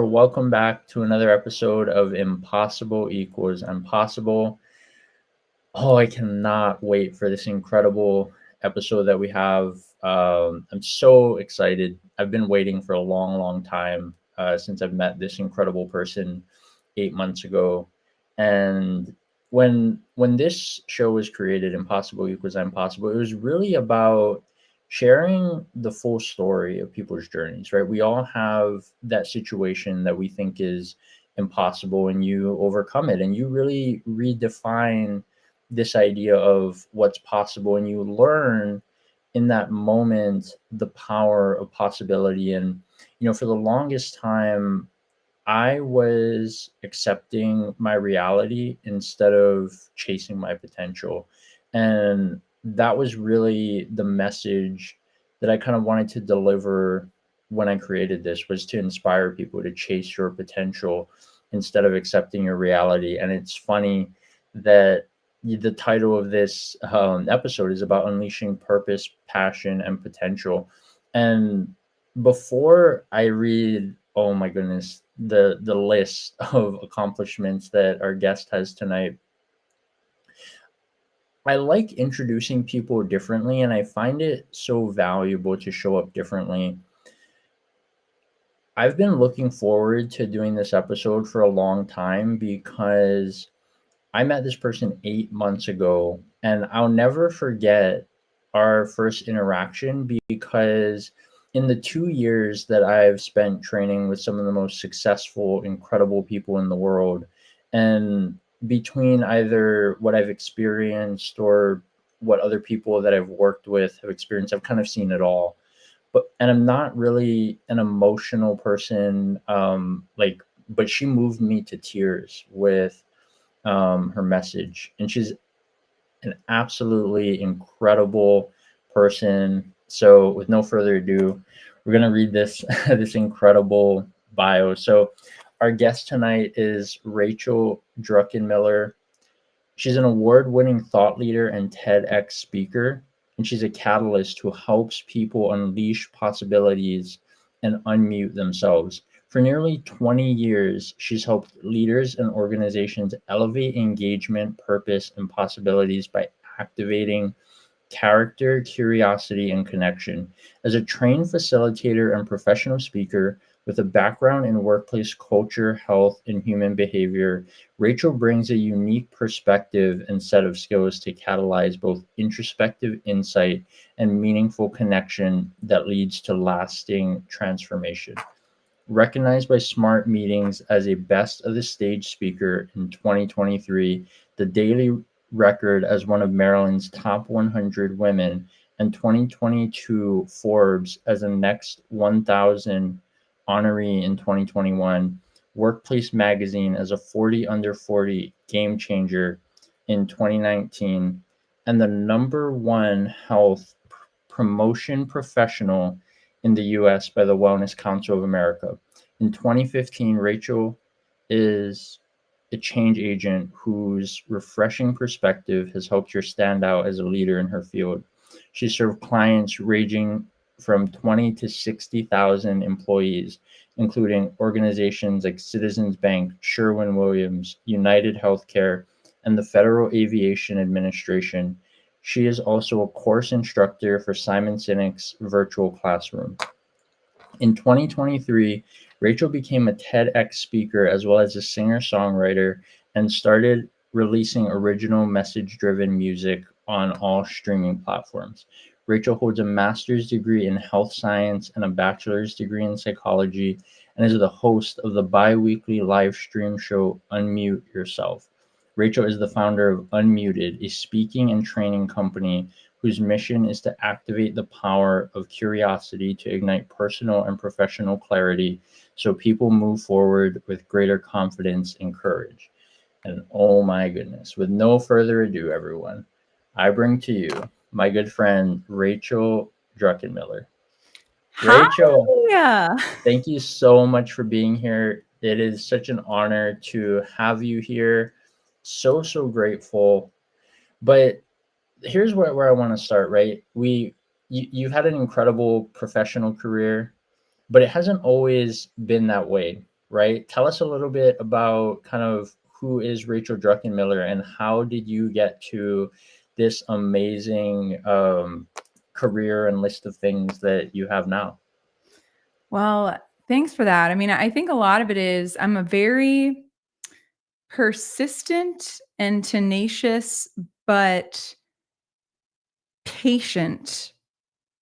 Welcome back to another episode of Impossible Equals Impossible. Oh, I cannot wait for this incredible episode that we have. I'm so excited. I've been waiting for a long, long time since I've met this incredible person 8 months ago. And when this show was created, Impossible Equals Impossible, it was really about sharing the full story of people's journeys, right? We all have that situation that we think is impossible, and you overcome it, and you really redefine this idea of what's possible, and you learn in that moment the power of possibility. And for the longest time I was accepting my reality instead of chasing my potential. And that was really the message that I kind of wanted to deliver when I created this, was to inspire people to chase your potential instead of accepting your reality. And it's funny that the title of this episode is about unleashing purpose, passion, and potential. And before I read, oh my goodness, the list of accomplishments that our guest has tonight, I like introducing people differently, and I find it so valuable to show up differently. I've been looking forward to doing this episode for a long time because I met this person 8 months ago, and I'll never forget our first interaction because in the 2 years that I've spent training with some of the most successful, incredible people in the world, and between either what I've experienced or what other people that I've worked with have experienced, I've kind of seen it all. And I'm not really an emotional person, but she moved me to tears with her message, and she's an absolutely incredible person. So with no further ado, we're going to read this this incredible bio. So our guest tonight is Rachel Druckenmiller. She's an award-winning thought leader and TEDx speaker, and she's a catalyst who helps people unleash possibilities and unmute themselves. For nearly 20 years, she's helped leaders and organizations elevate engagement, purpose, and possibilities by activating character, curiosity, and connection. As a trained facilitator and professional speaker with a background in workplace culture, health, and human behavior, Rachel brings a unique perspective and set of skills to catalyze both introspective insight and meaningful connection that leads to lasting transformation. Recognized by Smart Meetings as a Best of the Stage speaker in 2023, the Daily Record as one of Maryland's top 100 women, and 2022 Forbes as a Next 1000 honoree in 2021, Workplace Magazine as a 40 under 40 game changer in 2019, and the #1 health promotion professional in the US by the Wellness Council of America. In 2015, Rachel is a change agent whose refreshing perspective has helped her stand out as a leader in her field. She served clients ranging from 20 to 60,000 employees, including organizations like Citizens Bank, Sherwin-Williams, United Healthcare, and the Federal Aviation Administration. She is also a course instructor for Simon Sinek's virtual classroom. In 2023, Rachel became a TEDx speaker as well as a singer-songwriter and started releasing original message-driven music on all streaming platforms. Rachel holds a master's degree in health science and a bachelor's degree in psychology, and is the host of the bi-weekly live stream show Unmute Yourself. Rachel is the founder of Unmuted, a speaking and training company whose mission is to activate the power of curiosity to ignite personal and professional clarity so people move forward with greater confidence and courage. And oh my goodness, with no further ado, everyone, I bring to you my good friend, Rachel Druckenmiller. Rachel, Hi. thank you so much for being here. It is such an honor to have you here. So grateful. But here's where I want to start, right? You've had an incredible professional career, but it hasn't always been that way. right? Tell us a little bit about kind of who is Rachel Druckenmiller and how did you get to this amazing career and list of things that you have now? Well, thanks for that. I mean, I think a lot of it is I'm a very persistent and tenacious, but patient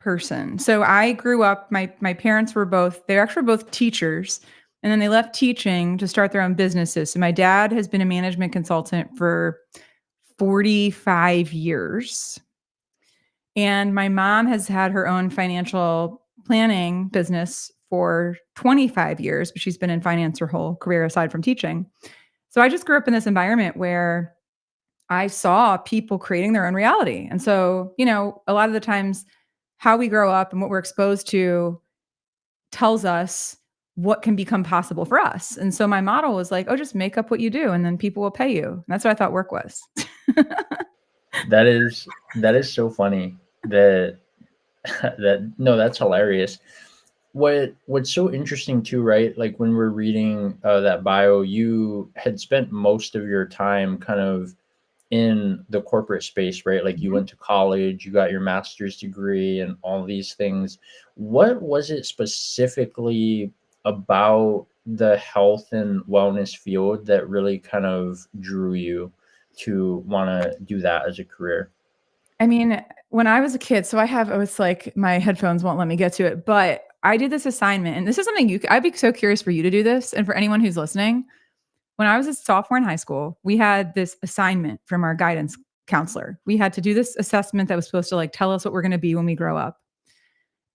person. So I grew up, my parents were they're actually both teachers, and then they left teaching to start their own businesses. So my dad has been a management consultant for 45 years. And my mom has had her own financial planning business for 25 years, but she's been in finance her whole career aside from teaching. So I just grew up in this environment where I saw people creating their own reality. And so, a lot of the times how we grow up and what we're exposed to tells us what can become possible for us. And so my model was like, oh, just make up what you do and then people will pay you. And that's what I thought work was. That is so funny that that no, that's hilarious. What's so interesting too, right? Like when we're reading that bio, you had spent most of your time kind of in the corporate space, right? Like you Mhm. went to college, you got your master's degree, and all these things. What was it specifically about the health and wellness field that really kind of drew you to want to do that as a career? I mean, when I was a kid, so it's like my headphones won't let me get to it, but I did this assignment, and this is something I'd be so curious for you to do this, and for anyone who's listening. When I was a sophomore in high school, we had this assignment from our guidance counselor. We had to do this assessment that was supposed to like tell us what we're going to be when we grow up.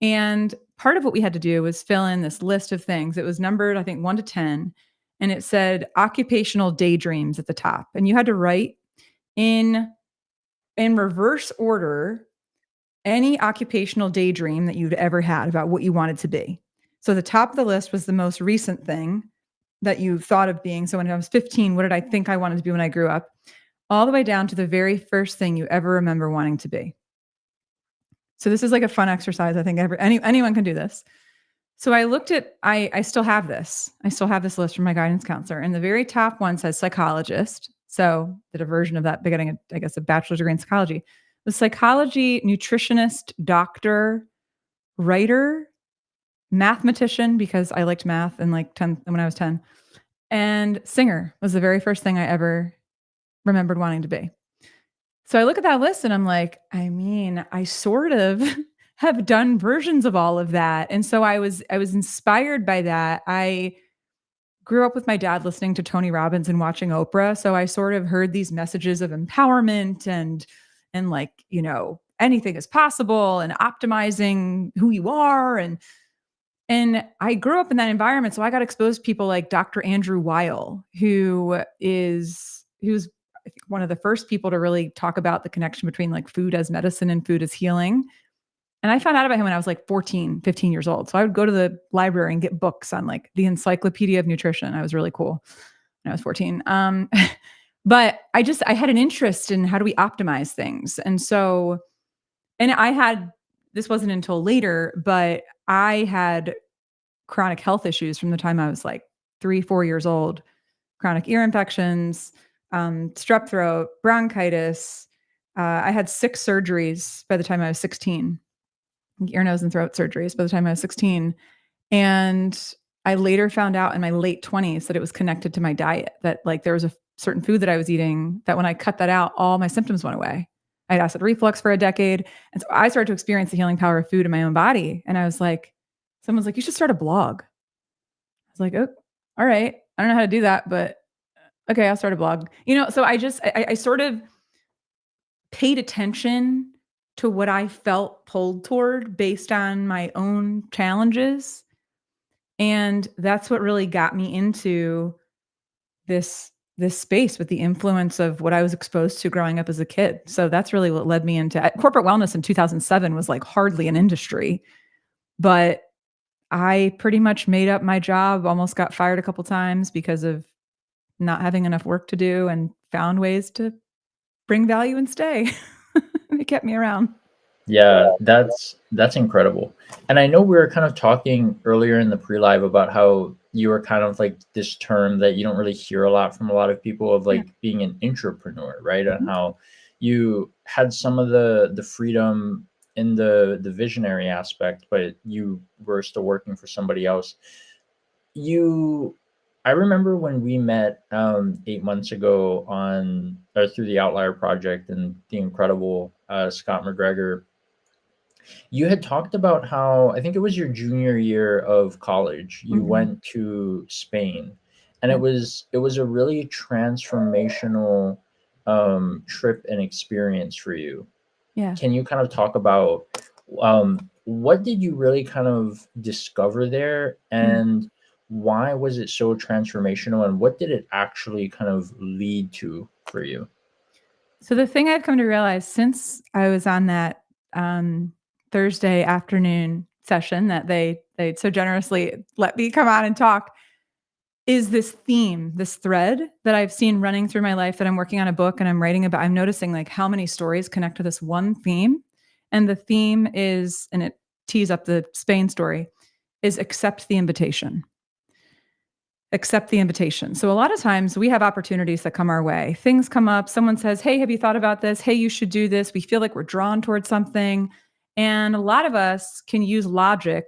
And part of what we had to do was fill in this list of things. It was numbered, I think, 1 to 10, and it said occupational daydreams at the top. And you had to write in reverse order any occupational daydream that you'd ever had about what you wanted to be. So the top of the list was the most recent thing that you thought of being. So when I was 15, what did I think I wanted to be when I grew up? All the way down to the very first thing you ever remember wanting to be. So this is like a fun exercise. I think anyone can do this. So I looked at, I still have this. I still have this list from my guidance counselor. And the very top one says psychologist. So did a version of that, getting, I guess, a bachelor's degree in psychology. The psychology, nutritionist, doctor, writer, mathematician, because I liked math in like 10 when I was 10. And singer was the very first thing I ever remembered wanting to be. So I look at that list and I'm like, I mean, I sort of have done versions of all of that. And so I was inspired by that. I grew up with my dad listening to Tony Robbins and watching Oprah, so I sort of heard these messages of empowerment and like, anything is possible and optimizing who you are and I grew up in that environment, so I got exposed to people like Dr. Andrew Weil, who's I think one of the first people to really talk about the connection between like food as medicine and food as healing. And I found out about him when I was like 14, 15 years old. So I would go to the library and get books on like the Encyclopedia of Nutrition. I was really cool when I was 14. But I had an interest in how do we optimize things. And so, and this wasn't until later, but I had chronic health issues from the time I was like 3, 4 years old, chronic ear infections, strep throat, bronchitis. I had 6 surgeries by the time I was 16, ear, nose, and throat surgeries by the time I was 16. And I later found out in my late 20s that it was connected to my diet, that like there was a certain food that I was eating that when I cut that out, all my symptoms went away. I had acid reflux for a decade. And so I started to experience the healing power of food in my own body. And I was like, someone's like, you should start a blog. I was like, oh, all right. I don't know how to do that, but okay, I'll start a blog. So I sort of paid attention to what I felt pulled toward based on my own challenges. And that's what really got me into this space with the influence of what I was exposed to growing up as a kid. So that's really what led me into corporate wellness in 2007 was like hardly an industry, but I pretty much made up my job, almost got fired a couple times because of not having enough work to do and found ways to bring value and stay. It kept me around. Yeah, that's incredible. And I know we were kind of talking earlier in the pre-live about how you were kind of like this term that you don't really hear a lot from a lot of people of Yeah. like being an entrepreneur, right? And Mhm. how you had some of the freedom in the visionary aspect, but you were still working for somebody else. You I remember when we met 8 months ago on or through the Outlier Project and the incredible Scott McGregor. You had talked about how I think it was your junior year of college. You Mhm. went to Spain, and Yeah. it was a really transformational trip and experience for you. Yeah. Can you kind of talk about what did you really kind of discover there, Mm. and why was it so transformational, and what did it actually kind of lead to for you? So the thing I've come to realize since I was on that, um, Thursday afternoon session that they so generously let me come on and talk, is this theme, this thread that I've seen running through my life that I'm working on a book and I'm writing about. I'm noticing like how many stories connect to this one theme. And the theme is, and it tees up the Spain story, is accept the invitation. Accept the invitation. So a lot of times we have opportunities that come our way. Things come up, someone says, "Hey, have you thought about this? Hey, you should do this." We feel like we're drawn towards something. And a lot of us can use logic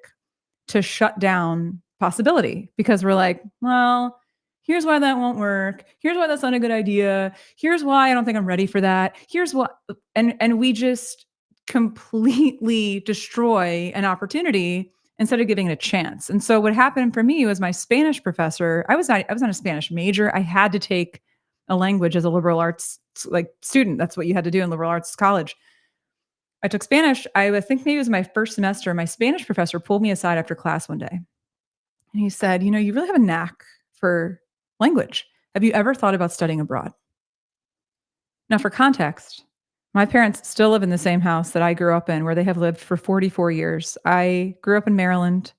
to shut down possibility because we're like, well, here's why that won't work. Here's why that's not a good idea. Here's why I don't think I'm ready for that. Here's what and we just completely destroy an opportunity instead of giving it a chance. And so what happened for me was my Spanish professor, I was not a Spanish major. I had to take a language as a liberal arts like student. That's what you had to do in liberal arts college. I took Spanish. I would think maybe it was my first semester. My Spanish professor pulled me aside after class one day and he said, "You know, you really have a knack for language. Have you ever thought about studying abroad?" Now, for context, my parents still live in the same house that I grew up in, where they have lived for 44 years. I grew up in Maryland.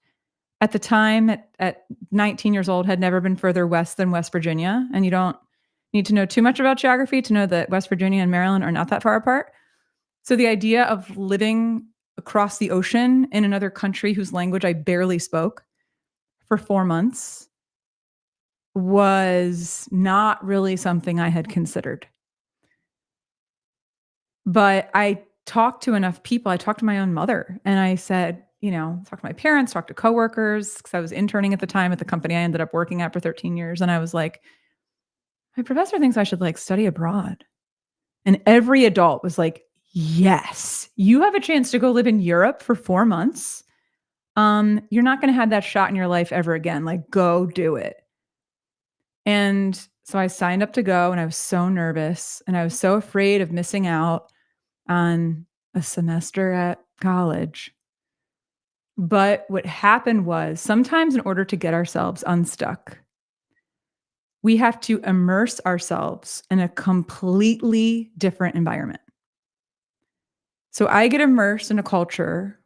At the time, at 19 years old, had never been further west than West Virginia. And you don't need to know too much about geography to know that West Virginia and Maryland are not that far apart. So the idea of living across the ocean in another country whose language I barely spoke for 4 months was not really something I had considered. But I talked to enough people. I talked to my own mother and I said, you know, talked to my parents, talked to coworkers because I was interning at the time at the company I ended up working at for 13 years. And I was like, my professor thinks I should like study abroad. And every adult was like, yes, you have a chance to go live in Europe for 4 months. You're not going to have that shot in your life ever again. Like, go do it. And so I signed up to go and I was so nervous and I was so afraid of missing out on a semester at college. But what happened was sometimes in order to get ourselves unstuck, we have to immerse ourselves in a completely different environment. So I get immersed in a culture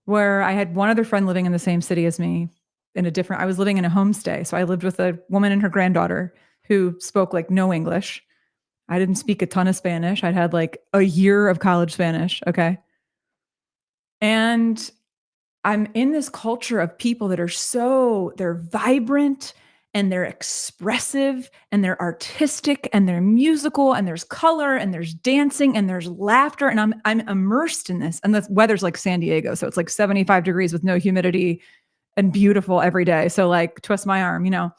where I had one other friend living in the same city as me in a different I was living in a homestay. So I lived with a woman and her granddaughter who spoke like no English. I didn't speak a ton of Spanish. I'd had like a year of college Spanish, okay? And I'm in this culture of people that are they're vibrant and they're expressive and they're artistic and they're musical and there's color and there's dancing and there's laughter and I'm immersed in this. And the weather's like San Diego, so it's like 75 degrees with no humidity and beautiful every day. So like twist my arm, you know.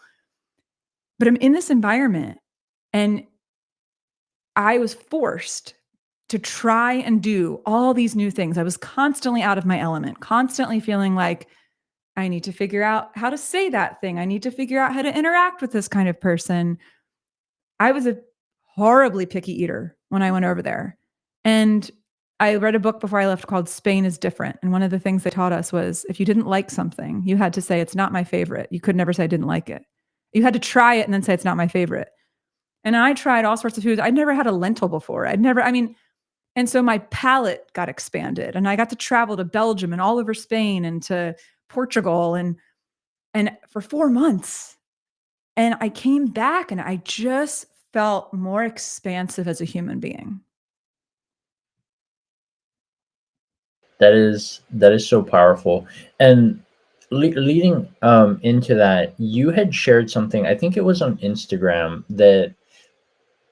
But I'm in this environment and I was forced to try and do all these new things. I was constantly out of my element, constantly feeling like I need to figure out how to say that thing. I need to figure out how to interact with this kind of person. I was a horribly picky eater when I went over there. And I read a book before I left called Spain is Different. And one of the things they taught us was if you didn't like something, you had to say, it's not my favorite. You could never say I didn't like it. You had to try it and then say, it's not my favorite. And I tried all sorts of foods. I'd never had a lentil before. And so my palate got expanded and I got to travel to Belgium and all over Spain and to Portugal and for 4 months. And I came back and I just felt more expansive as a human being. That is so powerful. And Leading into that, you had shared something, I think it was on Instagram, that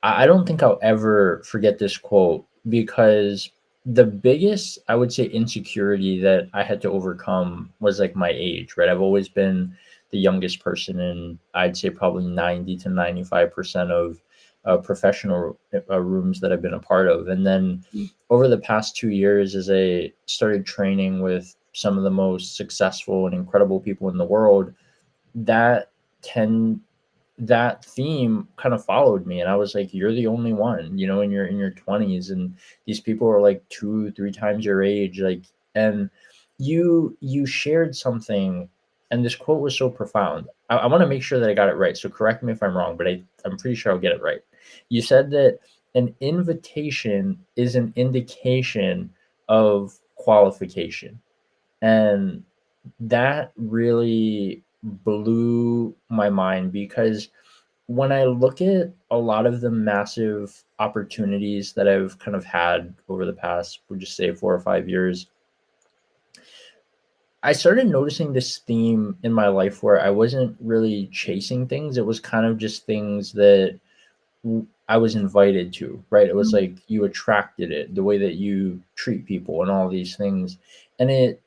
I don't think I'll ever forget this quote, because the biggest, I would say, insecurity that I had to overcome was like my age, right? I've always been the youngest person in, I'd say, probably 90 to 95% of professional rooms that I've been a part of. And then over the past 2 years, as I started training with some of the most successful and incredible people in the world, that 10 that theme kind of followed me, and I was like, you're the only one, in your 20s, and these people are like 2 3 times your age, like. And you shared something, and this quote was so profound. I want to make sure that I got it right, so correct me if I'm wrong, but I'm pretty sure I'll get it right. You said that an invitation is an indication of qualification, and that really blew my mind, because when I look at a lot of the massive opportunities that I've kind of had over the past, we'll just say 4 or 5 years, I started noticing this theme in my life where I wasn't really chasing things. It was kind of just things that I was invited to, right? It was like you attracted it, the way that you treat people and all these things. And it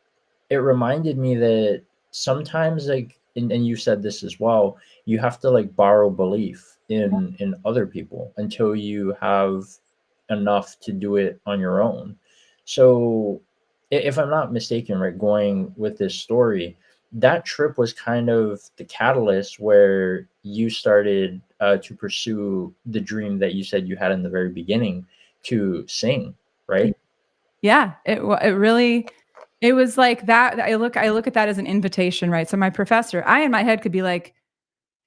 reminded me that sometimes, like, and you said this as well, you have to like borrow belief in other people until you have enough to do it on your own. So if I'm not mistaken, right, going with this story, that trip was kind of the catalyst where you started to pursue the dream that you said you had in the very beginning, to sing, right? Yeah, it really, it was like that. I look at that as an invitation, right? So my professor, I in my head could be like,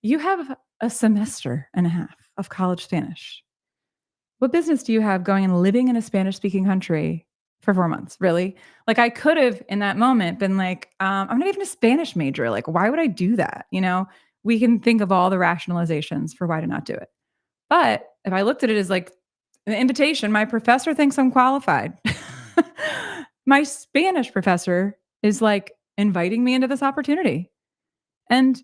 "You have a semester and a half of college Spanish. What business do you have going and living in a Spanish-speaking country for 4 months, really?" Like, I could have, in that moment, been like, "I'm not even a Spanish major, like, why would I do that?" You know? We can think of all the rationalizations for why to not do it. But if I looked at it as, like, an invitation, my professor thinks I'm qualified. My Spanish professor is, like, inviting me into this opportunity. And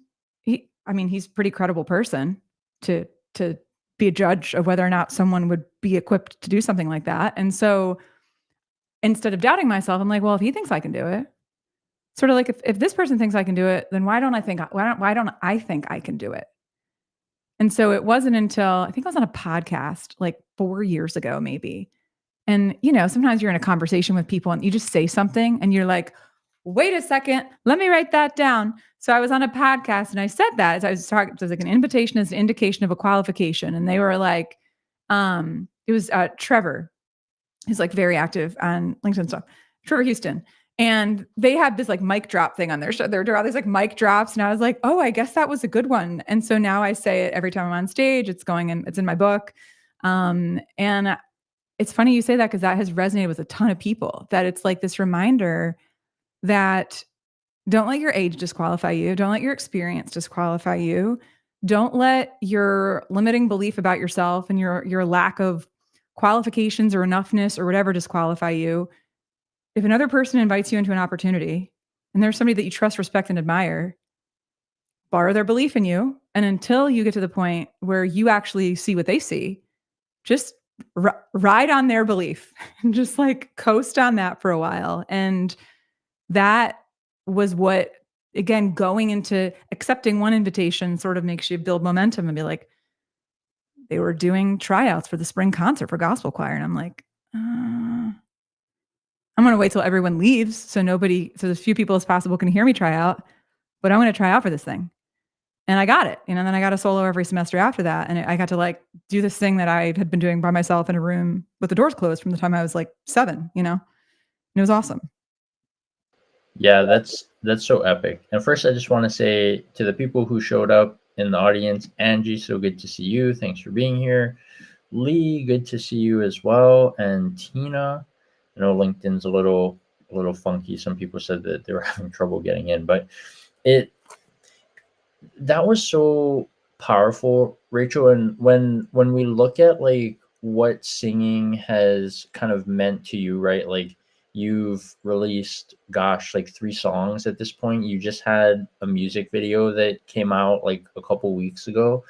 I mean, he's a pretty credible person to to be a judge of whether or not someone would be equipped to do something like that. And so instead of doubting myself, I'm like, well, if he thinks I can do it, sort of like if this person thinks I can do it, then why don't I think I can do it? And so it wasn't until I think I was on a podcast like 4 years ago, maybe. And, sometimes you're in a conversation with people and you just say something and you're like, wait a second, let me write that down. So I was on a podcast and I said that as I was talking, it was like an invitation is an indication of a qualification. And they were like, it was Trevor. He's like very active on LinkedIn stuff. Trevor Houston. And they had this like mic drop thing on their show. There are all these like mic drops. And I was like, oh, I guess that was a good one. And so now I say it every time I'm on stage. It's in my book. And it's funny you say that because that has resonated with a ton of people, that it's like this reminder that don't let your age disqualify you. Don't let your experience disqualify you. Don't let your limiting belief about yourself and your lack of qualifications or enoughness or whatever disqualify you. If another person invites you into an opportunity and there's somebody that you trust, respect, and admire, borrow their belief in you. And until you get to the point where you actually see what they see, just ride on their belief and just like coast on that for a while. And that was what, again, going into accepting one invitation sort of makes you build momentum and be like, they were doing tryouts for the spring concert for gospel choir. And I'm like, I'm going to wait till everyone leaves so as few people as possible can hear me try out, but I want to try out for this thing. And I got it, and then I got a solo every semester after that. And I got to like do this thing that I had been doing by myself in a room with the doors closed from the time I was like 7, and it was awesome. Yeah, that's so epic. And first, I just want to say to the people who showed up in the audience, Angie, so good to see you. Thanks for being here. Lee, good to see you as well. And Tina, I know LinkedIn's a little funky. Some people said that they were having trouble getting in, but that was so powerful, Rachel. And when we look at like what singing has kind of meant to you, right? Like You've released, gosh, like 3 songs at this point. You just had a music video that came out like a couple weeks ago.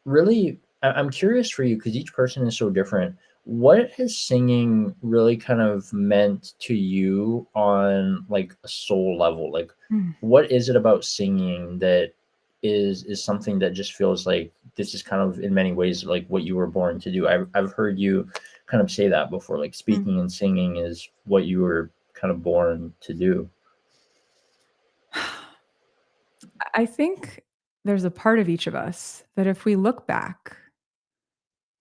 Really, I'm curious for you because each person is so different. What has singing really kind of meant to you on like a soul level? Like, Mm, what is it about singing that is something that just feels like this is kind of in many ways like what you were born to do? I've heard you kind of say that before, like mm. speaking and singing is what you were kind of born to do. I think there's a part of each of us that if we look back,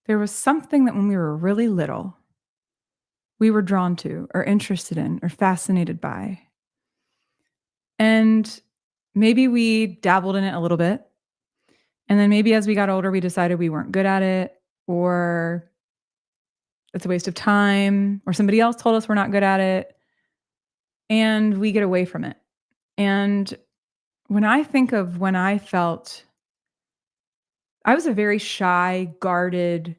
there was something that when we were really little, we were drawn to or interested in or fascinated by. And maybe we dabbled in it a little bit. And then maybe as we got older, we decided we weren't good at it, or it's a waste of time, or somebody else told us we're not good at it, and we get away from it. And when I think of when I felt, I was a very shy, guarded,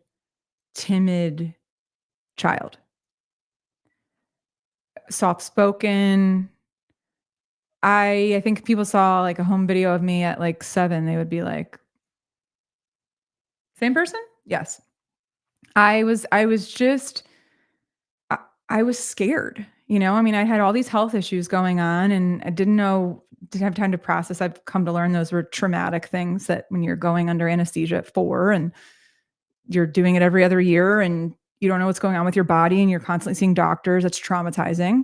timid child, soft spoken. I think people saw like a home video of me at like 7, they would be like, "Same person?" Yes. I was just I I was scared, you know? I mean, I had all these health issues going on and I didn't have time to process. I've come to learn those were traumatic things that when you're going under anesthesia at 4 and you're doing it every other year and you don't know what's going on with your body and you're constantly seeing doctors, it's traumatizing.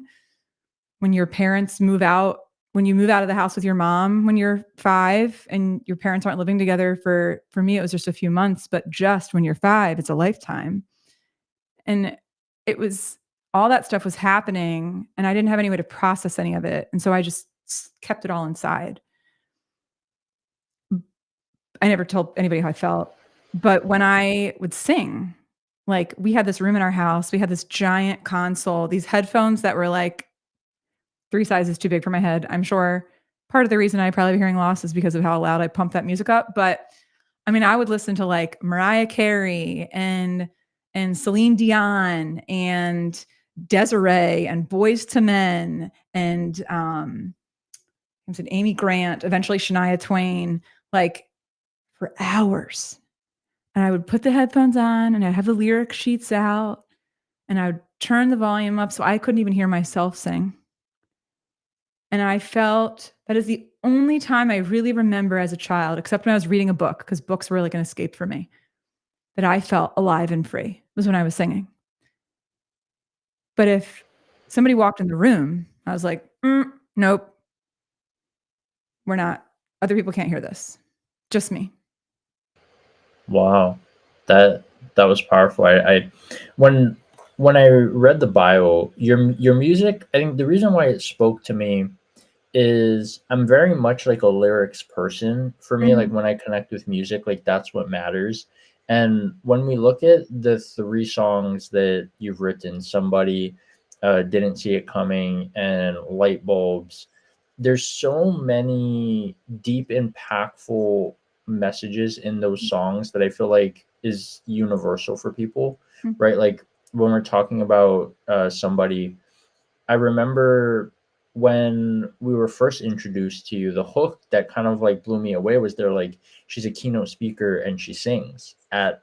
When your parents move out, when you move out of the house with your mom when you're 5 and your parents aren't living together for me, it was just a few months, but just when you're 5, it's a lifetime. And it was all that stuff was happening and I didn't have any way to process any of it. And so I just kept it all inside. I never told anybody how I felt. But when I would sing, like we had this room in our house, we had this giant console, these headphones that were like 3 sizes too big for my head. I'm sure part of the reason I probably have hearing loss is because of how loud I pump that music up. But I mean, I would listen to like Mariah Carey and Celine Dion and Desiree and Boys to Men and I said Amy Grant, eventually Shania Twain, like for hours. And I would put the headphones on and I'd have the lyric sheets out and I would turn the volume up so I couldn't even hear myself sing. And I felt that is the only time I really remember as a child, except when I was reading a book, because books were like an escape for me, that I felt alive and free was when I was singing. But if somebody walked in the room, I was like, nope, we're not. Other people can't hear this. Just me. Wow, that that was powerful. I when I read the bio, your music, I think the reason why it spoke to me is I'm very much like a lyrics person. For me, like Mhm. when I connect with music, like that's what matters. And when we look at the 3 songs that you've written, Somebody, Didn't See It Coming, and Light Bulbs, there's so many deep, impactful messages in those songs that I feel like is universal for people, Mm, right? Like when we're talking about Somebody, I remember when we were first introduced to you, the hook that kind of like blew me away was they're like, she's a keynote speaker and she sings at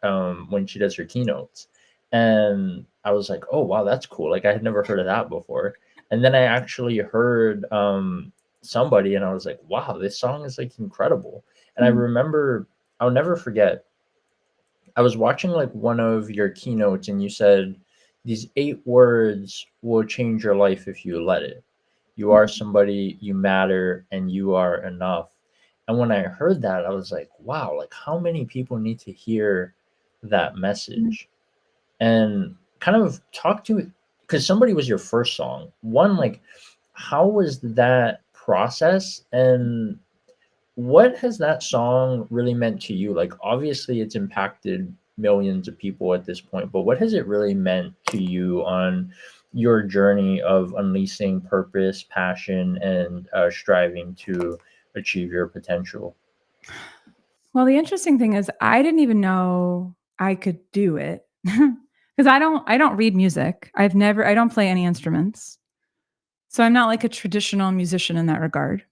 when she does her keynotes. And I was like, oh wow, that's cool. Like I had never heard of that before. And then I actually heard Somebody and I was like, wow, this song is like incredible. And I mm, remember I'll never forget I was watching like one of your keynotes and you said these 8 words will change your life if you let it. You are mm, somebody, you matter, and you are enough. And when I heard that, I was like, wow, like how many people need to hear that mm. message? And kind of talk to, because Somebody was your first song. One, like, how was that process? And what has that song really meant to you? Like, obviously, it's impacted millions of people at this point, but what has it really meant to you on your journey of unleashing purpose, passion, and striving to achieve your potential? Well, the interesting thing is I didn't even know I could do it. Because Because I don't read music. I don't play any instruments. So I'm not like a traditional musician in that regard.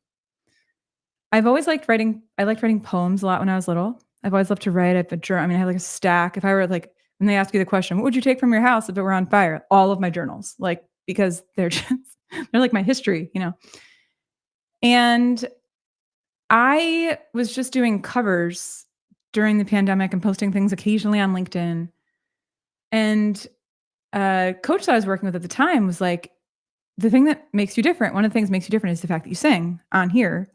I've always liked writing. I liked writing poems a lot when I was little. I've always loved to write. I mean, I had like a stack. If I were like, when they ask you the question, what would you take from your house if it were on fire? All of my journals, like, because they're just, they're like my history, you know? And I was just doing covers during the pandemic and posting things occasionally on LinkedIn. And a coach that I was working with at the time was like, the thing that makes you different, one of the things that makes you different is the fact that you sing on here.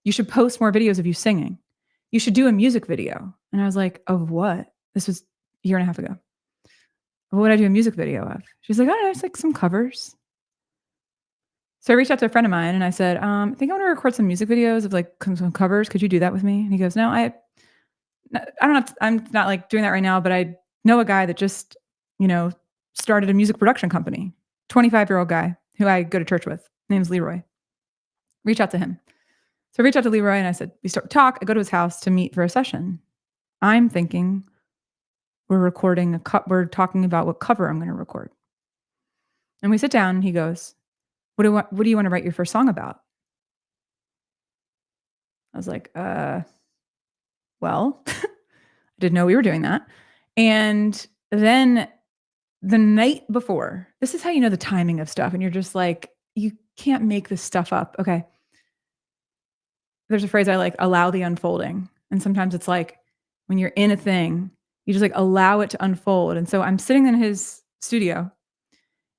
You should post more videos of you singing. You should do a music video. And I was like, of what? This was a year and a half ago. What would I do a music video of? She's like, I don't know, it's like some covers. So I reached out to a friend of mine and I said, I think I want to record some music videos of like some covers. Could you do that with me? And he goes, no, I'm not like doing that right now, but I know a guy that just, started a music production company, 25-year-old guy who I go to church with. His name's Leroy. Reach out to him. So I reached out to Leroy and I said, we start to talk. I go to his house to meet for a session. I'm thinking we're talking about what cover I'm going to record. And we sit down and he goes, what do you want to write your first song about? I was like, well, I didn't know we were doing that. And then the night before, this is how you know the timing of stuff. And you're just like, you can't make this stuff up. Okay. There's a phrase I like, allow the unfolding. And sometimes it's like when you're in a thing, you just like allow it to unfold. And so I'm sitting in his studio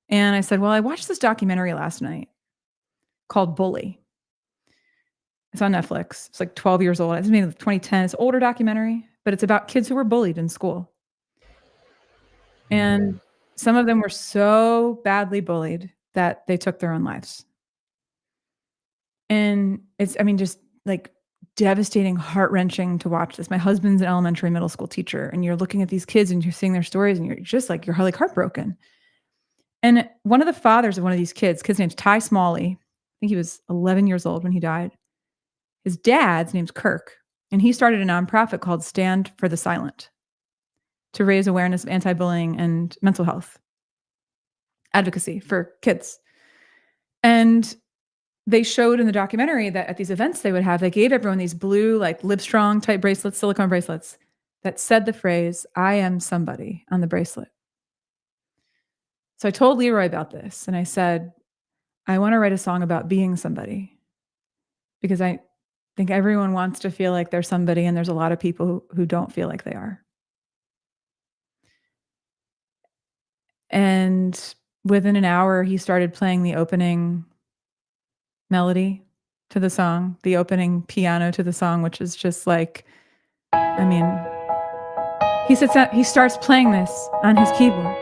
and I said, well, I watched this documentary last night called Bully. It's on Netflix. It's like 12 years old. It's made in 2010. It's an older documentary, but it's about kids who were bullied in school. And some of them were so badly bullied that they took their own lives. And it's, just like devastating, heart-wrenching to watch this. My husband's an elementary middle school teacher, and you're looking at these kids and you're seeing their stories and you're just like, you're like heartbroken. And one of the fathers of one of these kid's name's Ty Smalley. I think he was 11 years old when he died. His dad's name's Kirk, and he started a nonprofit called Stand for the Silent to raise awareness of anti-bullying and mental health advocacy for kids. And they showed in the documentary that at these events they gave everyone these blue, like Livestrong type bracelets, silicone bracelets that said the phrase, I am somebody on the bracelet. So I told Leroy about this and I said, I want to write a song about being somebody because I think everyone wants to feel like they're somebody and there's a lot of people who don't feel like they are. And within an hour, he started playing the opening melody to the song, the opening piano to the song, which is just like, he sits down, he starts playing this on his keyboard.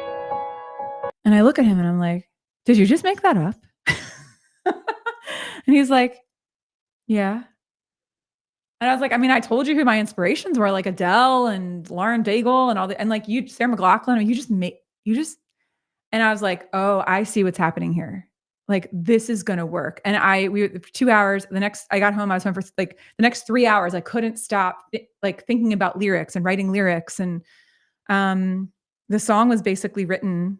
And I look at him and I'm like, did you just make that up? And he's like, yeah. And I was like, I told you who my inspirations were, like Adele and Lauren Daigle and all that. And like Sarah McLachlan, and I was like, oh, I see what's happening here. Like, this is going to work. And we for 2 hours, I got home, I was home for like the next 3 hours. I couldn't stop like thinking about lyrics and writing lyrics. And the song was basically written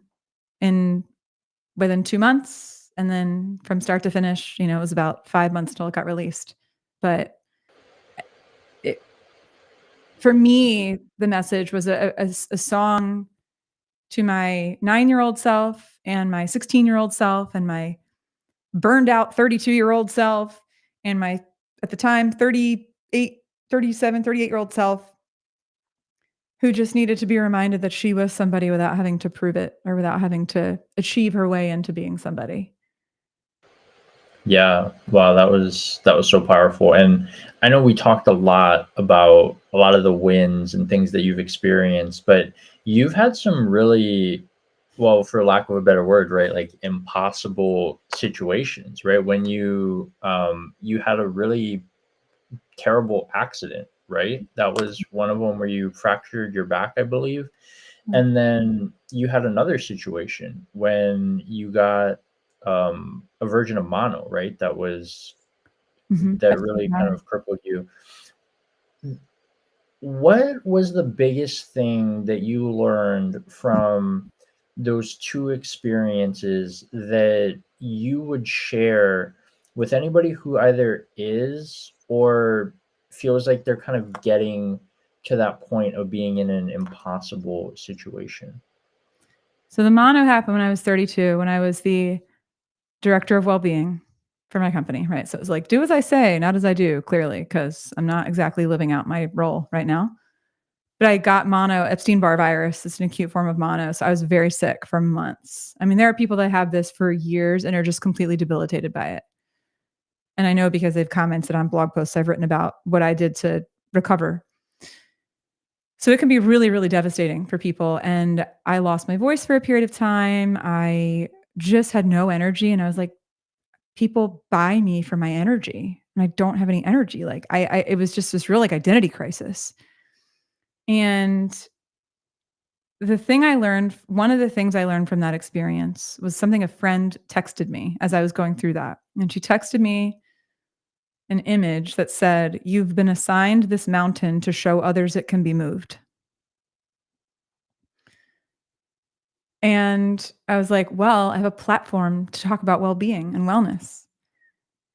within 2 months. And then from start to finish, it was about 5 months till it got released. But for me, the message was a song to my 9-year-old self and my 16-year-old self and my burned out 32-year-old self and my, at the time, 38-year-old self who just needed to be reminded that she was somebody without having to prove it or without having to achieve her way into being somebody. Yeah. Wow. That was so powerful. And I know we talked a lot about a lot of the wins and things that you've experienced, but you've had some really, well, for lack of a better word, right? Like impossible situations, right? When you had a really terrible accident, right? That was one of them where you fractured your back, I believe. And then you had another situation when you got a version of mono, right? That was that really kind of crippled you. What was the biggest thing that you learned from those two experiences that you would share with anybody who either is or feels like they're kind of getting to that point of being in an impossible situation? So the mono happened when I was 32, when I was the director of well-being for my company, right? So it was like, do as I say, not as I do, clearly, because I'm not exactly living out my role right now. But I got mono, Epstein-Barr virus. It's an acute form of mono. So I was very sick for months. I mean, there are people that have this for years and are just completely debilitated by it. And I know because they've commented on blog posts I've written about what I did to recover. So it can be really, really devastating for people. And I lost my voice for a period of time. I just had no energy. And I was like, people buy me for my energy. And I don't have any energy. Like it was just this real like identity crisis. And one of the things I learned from that experience was something a friend texted me as I was going through that. And she texted me an image that said, "You've been assigned this mountain to show others it can be moved." And I was like, well, I have a platform to talk about well-being and wellness.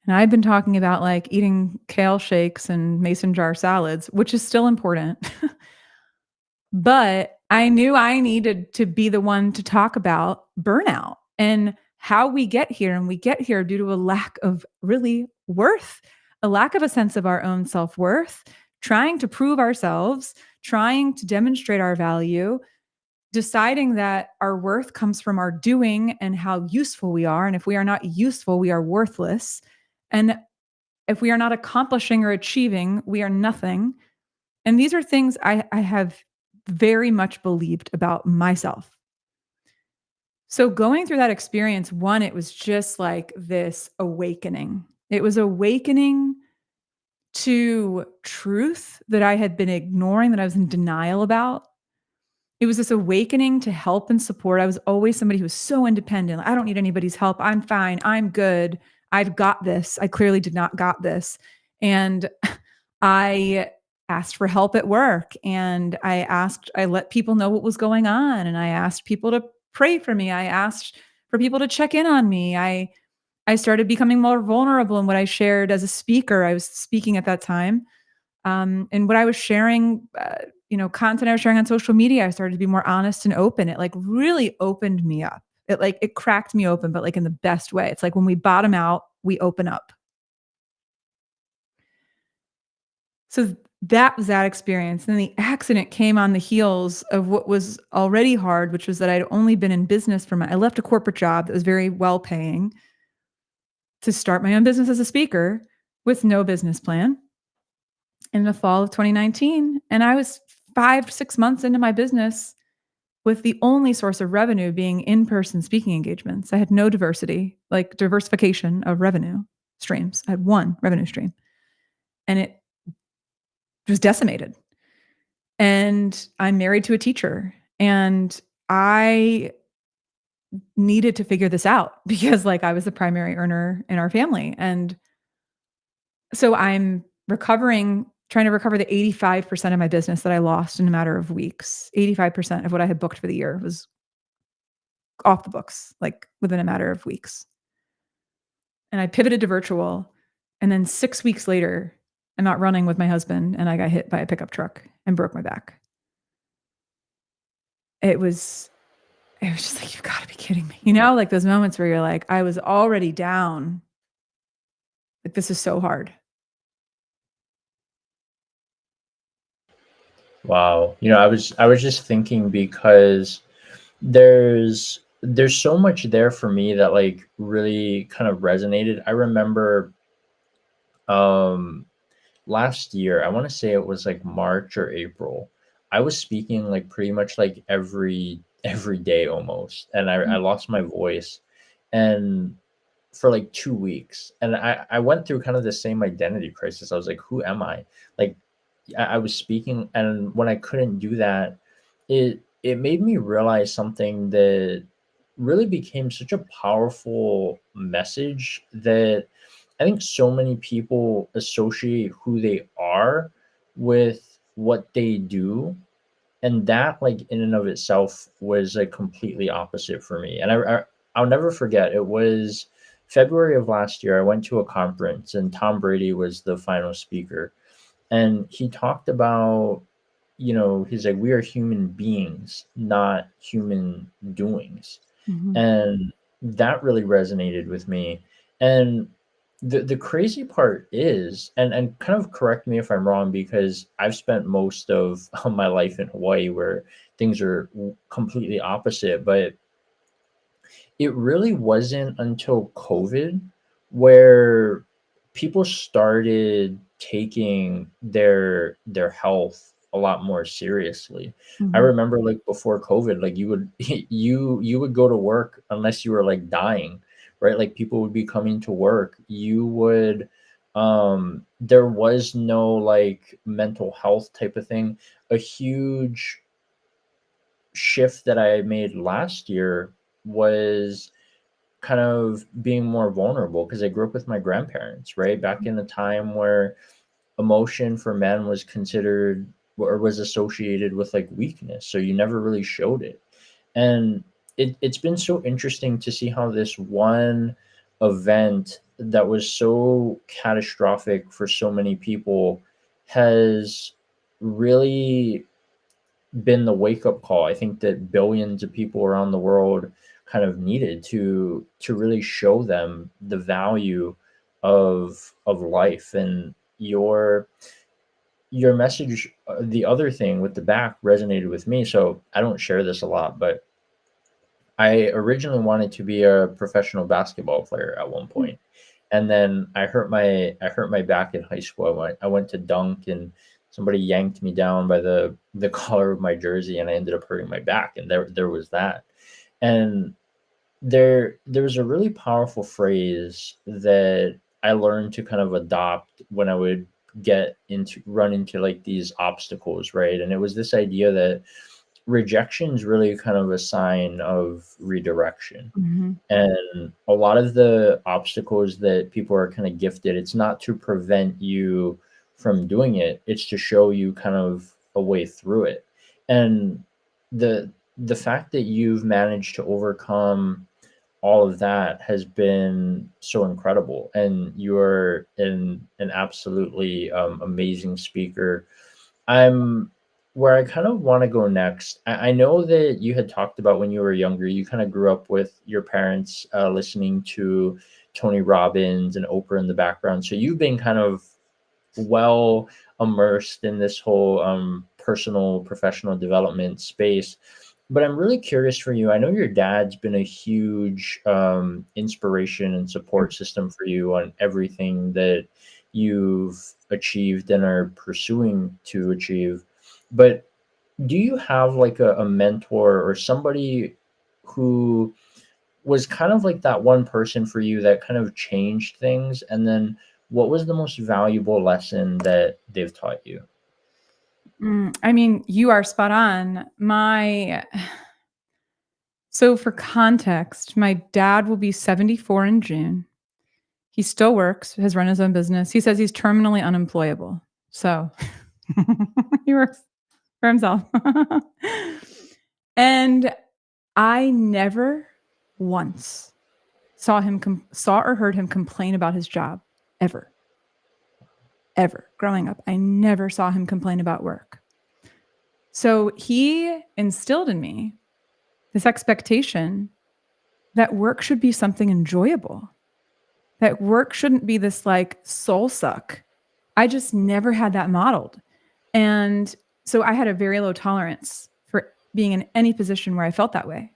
And I've been talking about like eating kale shakes and mason jar salads, which is still important. But I knew I needed to be the one to talk about burnout and how we get here. And we get here due to a lack of really worth, a lack of a sense of our own self-worth, trying to prove ourselves, trying to demonstrate our value, deciding that our worth comes from our doing and how useful we are. And if we are not useful, we are worthless. And if we are not accomplishing or achieving, we are nothing. And these are things I have very much believed about myself. So going through that experience, one, it was just like this awakening. It was awakening to truth that I had been ignoring, that I was in denial about. It was this awakening to help and support. I was always somebody who was so independent. I don't need anybody's help. I'm fine. I'm good. I've got this. I clearly did not got this. And I asked for help at work, and I let people know what was going on, and I asked people to pray for me. I asked for people to check in on me. I started becoming more vulnerable in what I shared as a speaker. I was speaking at that time. And what I was sharing, content I was sharing on social media, I started to be more honest and open. It like really opened me up. It cracked me open, but like in the best way. It's like when we bottom out, we open up. So that was that experience. And then the accident came on the heels of what was already hard, which was that I'd only been in business I left a corporate job that was very well paying to start my own business as a speaker with no business plan in the fall of 2019. And I was 5-6 months into my business with the only source of revenue being in-person speaking engagements. I had no diversification of revenue streams. I had one revenue stream, and it was decimated. And I'm married to a teacher, and I needed to figure this out because like I was the primary earner in our family. And so I'm trying to recover the 85% of my business that I lost in a matter of weeks. 85% of what I had booked for the year was off the books, like within a matter of weeks. And I pivoted to virtual. And then 6 weeks later, I'm out running with my husband, and I got hit by a pickup truck and broke my back. It was just like, you've got to be kidding me. Like those moments where you're like, I was already down. Like, this is so hard. Wow. I was just thinking because there's so much there for me that like really kind of resonated. I remember um last year, I want to say it was like March or April. I was speaking like pretty much like every day almost, and I lost my voice, and for like 2 weeks, and I went through kind of the same identity crisis. I was like, who am I? Like, I was speaking, and when I couldn't do that, it made me realize something that really became such a powerful message that I think so many people associate who they are with what they do. and that, like, in and of itself was like completely opposite for me. And I'll never forget, it was February of last year. I went to a conference and Tom Brady was the final speaker, and he talked about, he's like, we are human beings, not human doings. Mhm. And that really resonated with me. And the crazy part is, and kind of correct me if I'm wrong, because I've spent most of my life in Hawaii where things are completely opposite, but it really wasn't until COVID where people started taking their health a lot more seriously. I Mhm. remember, like, before COVID, like, you would you would go to work unless you were like dying, right? Like, people would be coming to work. You would there was no like mental health type of thing. A huge shift that I made last year was kind of being more vulnerable, because I grew up with my grandparents, right? Back in the time where emotion for men was considered or was associated with like weakness. So you never really showed it. And it's been so interesting to see how this one event that was so catastrophic for so many people has really been the wake up call I think that billions of people around the world kind of needed to really show them the value of life. And your message, the other thing with the back resonated with me. So I don't share this a lot, but I originally wanted to be a professional basketball player at one point, and then I hurt my back in high school. I went to dunk, and somebody yanked me down by the collar of my jersey, and I ended up hurting my back. And there was that. And there was a really powerful phrase that I learned to kind of adopt when I would run into like these obstacles, right? And it was this idea that rejection is really kind of a sign of redirection. Mhm. And a lot of the obstacles that people are kind of gifted, it's not to prevent you from doing it, it's to show you kind of a way through it. And the fact that you've managed to overcome all of that has been so incredible. And you're an absolutely amazing speaker. I'm Where I kind of want to go next. I know that you had talked about when you were younger, you kind of grew up with your parents listening to Tony Robbins and Oprah in the background. So you've been kind of well immersed in this whole personal professional development space. But I'm really curious for you. I know your dad's been a huge inspiration and support system for you on everything that you've achieved and are pursuing to achieve. But do you have like a mentor or somebody who was kind of like that one person for you that kind of changed things? And then what was the most valuable lesson that they've taught you? I mean, you are spot on. So for context, my dad will be 74 in June. He still works, has run his own business. He says he's terminally unemployable. So he works for himself. And I never once saw or heard him complain about his job ever. Ever. Growing up, I never saw him complain about work. So he instilled in me this expectation that work should be something enjoyable, that work shouldn't be this like soul suck. I just never had that modeled. And so I had a very low tolerance for being in any position where I felt that way.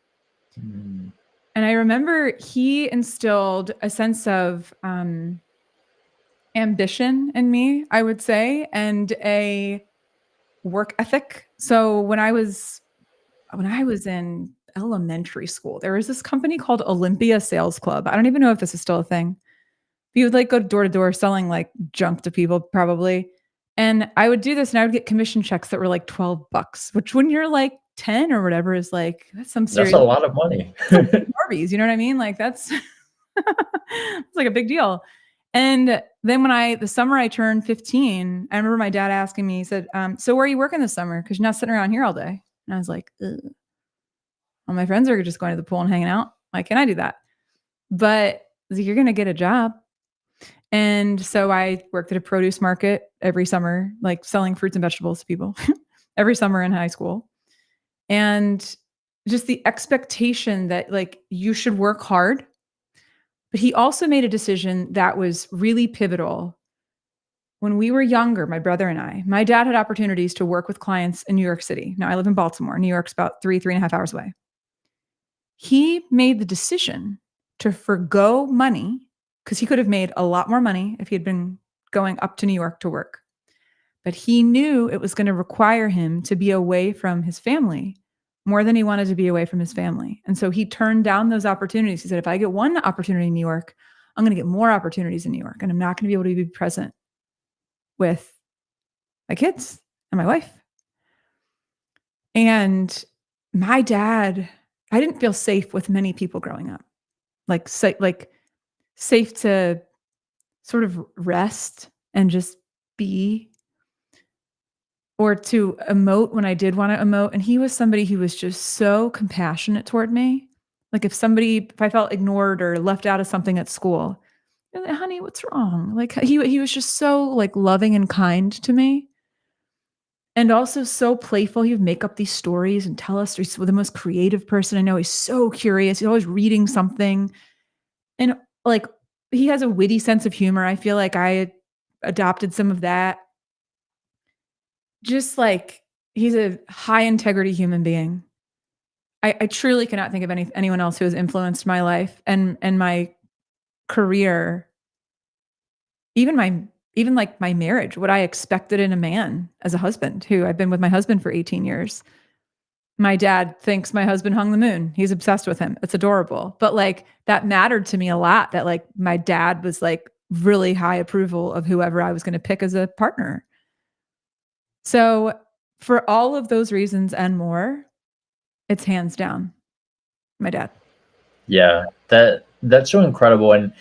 Mm. And I remember he instilled a sense of ambition in me, I would say, and a work ethic. So when I was in elementary school, there was this company called Olympia Sales Club. I don't even know if this is still a thing. You would like go door to door selling like junk to people probably. And I would do this and I would get commission checks that were like $12, which when you're like 10 or whatever is like, that's some That's serious, a lot of money. that's like Barbies, you know what I mean? Like that's it's like a big deal. And then the summer I turned 15, I remember my dad asking me, he said, so where are you working this summer? Because you're not sitting around here all day. And I was like, ugh. Well, my friends are just going to the pool and hanging out. Why can't I do that? But you're going to get a job. And so I worked at a produce market every summer, like selling fruits and vegetables to people every summer in high school. And just the expectation that like you should work hard. But he also made a decision that was really pivotal. When we were younger, my brother and I, my dad had opportunities to work with clients in New York City. Now I live in Baltimore. New York's about 3.5 hours away. He made the decision to forgo money because he could have made a lot more money if he had been going up to New York to work. But he knew it was going to require him to be away from his family more than he wanted to be away from his family. And so he turned down those opportunities. He said, if I get one opportunity in New York, I'm going to get more opportunities in New York. And I'm not going to be able to be present with my kids and my wife. And my dad, I didn't feel safe with many people growing up. Like safe to sort of rest and just be, or to emote when I did want to emote. And he was somebody who was just so compassionate toward me. Like if I felt ignored or left out of something at school, like, honey, what's wrong? Like he was just so like loving and kind to me. And also so playful. He would make up these stories and tell us. He's the most creative person I know. He's so curious. He's always reading something. And like he has a witty sense of humor. I feel like I adopted some of that. Just like he's a high integrity human being. I truly cannot think of anyone else who has influenced my life and my career, even like my marriage, what I expected in a man as a husband, who I've been with my husband for 18 years. My dad thinks my husband hung the moon. He's obsessed with him. It's adorable. But like that mattered to me a lot, that like my dad was like really high approval of whoever I was going to pick as a partner. So for all of those reasons and more, it's hands down my dad. Yeah, that's so incredible. And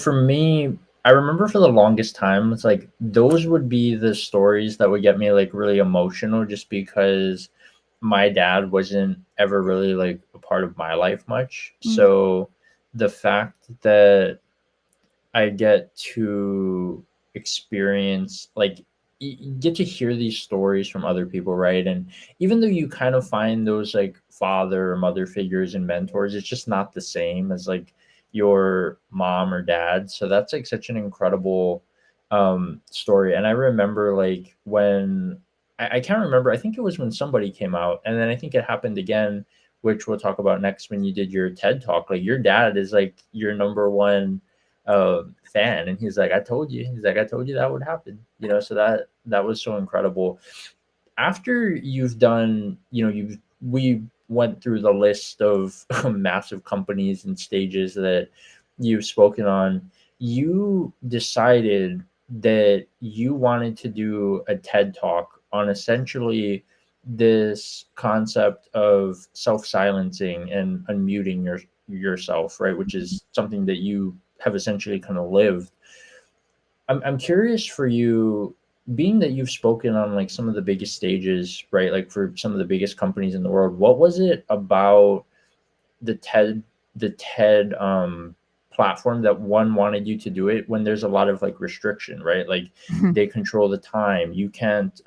for me, I remember for the longest time, it's like those would be the stories that would get me like really emotional, just because my dad wasn't ever really like a part of my life much. So the fact that I get to experience, like, you get to hear these stories from other people, right? And even though you kind of find those like father or mother figures and mentors, it's just not the same as like your mom or dad. So that's like such an incredible story. And I remember like when I can't remember, I think it was when somebody came out, and then I think it happened again, which we'll talk about next, when you did your TED talk. Like your dad is like your number one fan, and he's like, I told you. He's like, I told you that would happen. So that was so incredible. After you've done, we went through the list of massive companies and stages that you've spoken on. You decided that you wanted to do a TED talk on essentially this concept of self-silencing and unmuting yourself, right? Which is something that you have essentially kind of lived. I'm curious for you, being that you've spoken on like some of the biggest stages, right? Like for some of the biggest companies in the world, what was it about the TED platform that one wanted you to do it when there's a lot of like restriction, right? Like they control the time. You can't,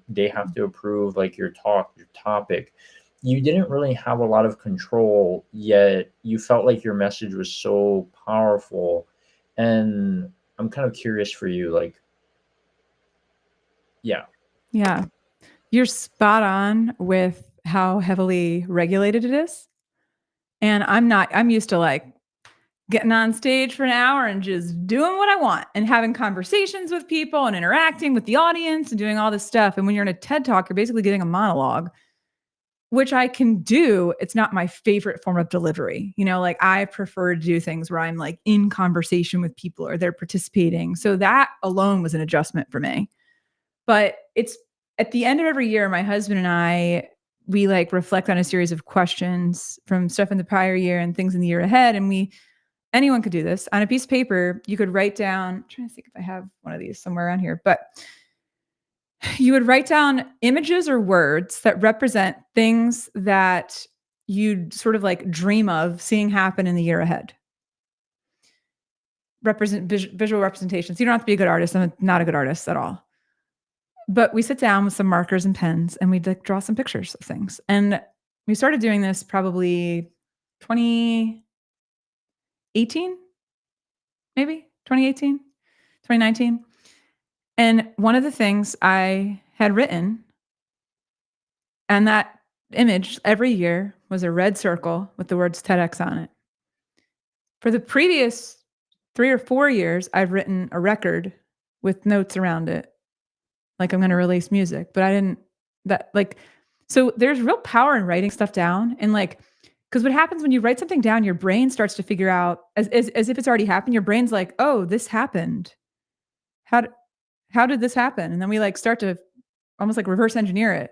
they have to approve like your talk, your topic. You didn't really have a lot of control, yet you felt like your message was so powerful. And I'm kind of curious for you, like, yeah. Yeah. You're spot on with how heavily regulated it is. And I'm used to like getting on stage for an hour and just doing what I want and having conversations with people and interacting with the audience and doing all this stuff. And when you're in a TED talk, you're basically getting a monologue, which I can do. It's not my favorite form of delivery. Like I prefer to do things where I'm like in conversation with people or they're participating. So that alone was an adjustment for me. But it's at the end of every year, my husband and I, we like reflect on a series of questions from stuff in the prior year and things in the year ahead. And we anyone could do this. On a piece of paper, you could write down, I'm trying to think if I have one of these somewhere around here, but you would write down images or words that represent things that you'd sort of like dream of seeing happen in the year ahead. Represent visual representations. You don't have to be a good artist. I'm not a good artist at all. But we sit down with some markers and pens and we'd like draw some pictures of things. And we started doing this probably 2018, maybe 2018, 2019. And one of the things I had written, and that image every year was a red circle with the words TEDx on it. For the previous 3 or 4 years, I've written a record with notes around it. Like I'm going to release music, but I didn't so there's real power in writing stuff down. And like, because what happens when you write something down, your brain starts to figure out as if it's already happened. Your brain's like, oh, this happened. How did this happen? And then we like start to almost like reverse engineer it.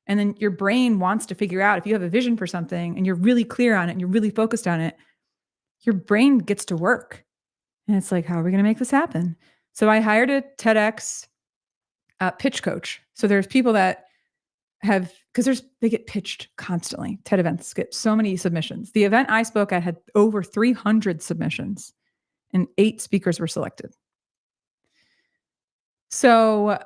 And then your brain wants to figure out if you have a vision for something and you're really clear on it and you're really focused on it, your brain gets to work. And it's like, how are we going to make this happen? So I hired a TEDx pitch coach. So there's people that have, because they get pitched constantly. TED events get so many submissions. The event I spoke at had over 300 submissions and 8 speakers were selected. So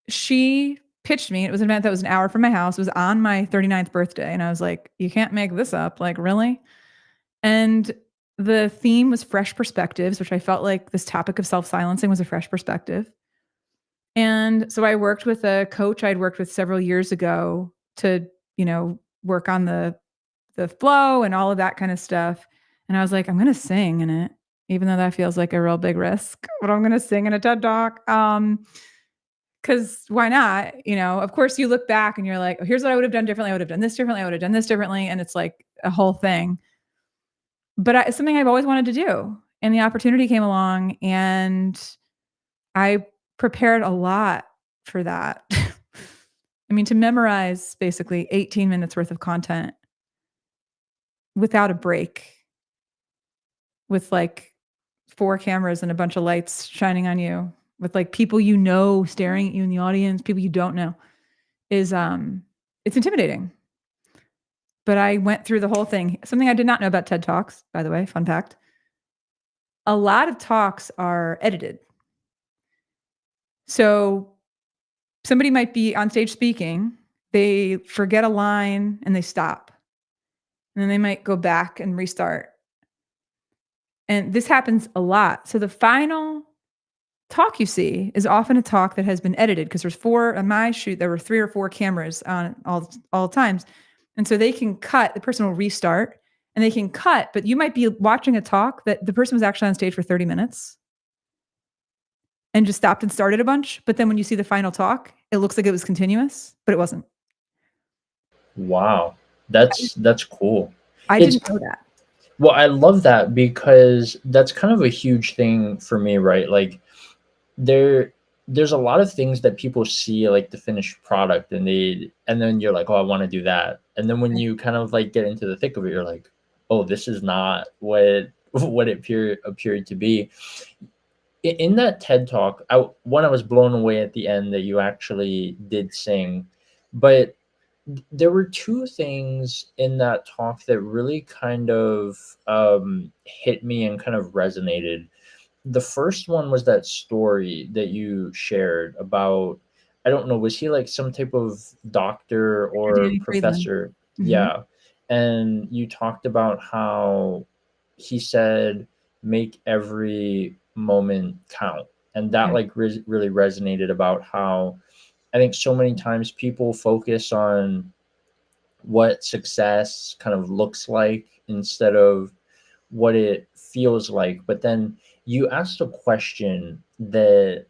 she pitched me. It was an event that was an hour from my house. It was on my 39th birthday. And I was like, you can't make this up. Like, really? And the theme was fresh perspectives, which I felt like this topic of self-silencing was a fresh perspective. And so I worked with a coach I'd worked with several years ago to, work on the flow and all of that kind of stuff. And I was like, I'm going to sing in it, even though that feels like a real big risk, but I'm going to sing in a TED Talk. Because why not? Of course you look back and you're like, oh, here's what I would have done differently. I would have done this differently. I would have done this differently. And it's like a whole thing. But it's something I've always wanted to do. And the opportunity came along and I prepared a lot for that. I mean, to memorize basically 18 minutes worth of content without a break, with like 4 cameras and a bunch of lights shining on you, with like people staring at you in the audience, people you don't know, is it's intimidating. But I went through the whole thing. Something I did not know about TED Talks, by the way, fun fact. A lot of talks are edited. So somebody might be on stage speaking, they forget a line and they stop. And then they might go back and restart. And this happens a lot. So the final talk you see is often a talk that has been edited because there's 4 on my shoot. There were 3 or 4 cameras on all times. And so they can cut, the person will restart and they can cut, but you might be watching a talk that the person was actually on stage for 30 minutes and just stopped and started a bunch. But then when you see the final talk, it looks like it was continuous, but it wasn't. Wow. That's cool. I didn't know that. Well, I love that because that's kind of a huge thing for me, right? Like there's a lot of things that people see like the finished product and then you're like, oh, I want to do that. And then when you kind of like get into the thick of it, you're like, oh, this is not what it appeared to be. In that TED Talk, I was blown away at the end that you actually did sing, but there were 2 things in that talk that really kind of hit me and kind of resonated. The first one was that story that you shared about, I don't know, was he like some type of doctor or Danny professor? Mm-hmm. Yeah. And you talked about how he said, make every moment count. And that like really resonated about how I think so many times people focus on what success kind of looks like instead of what it feels like. But then you asked a question that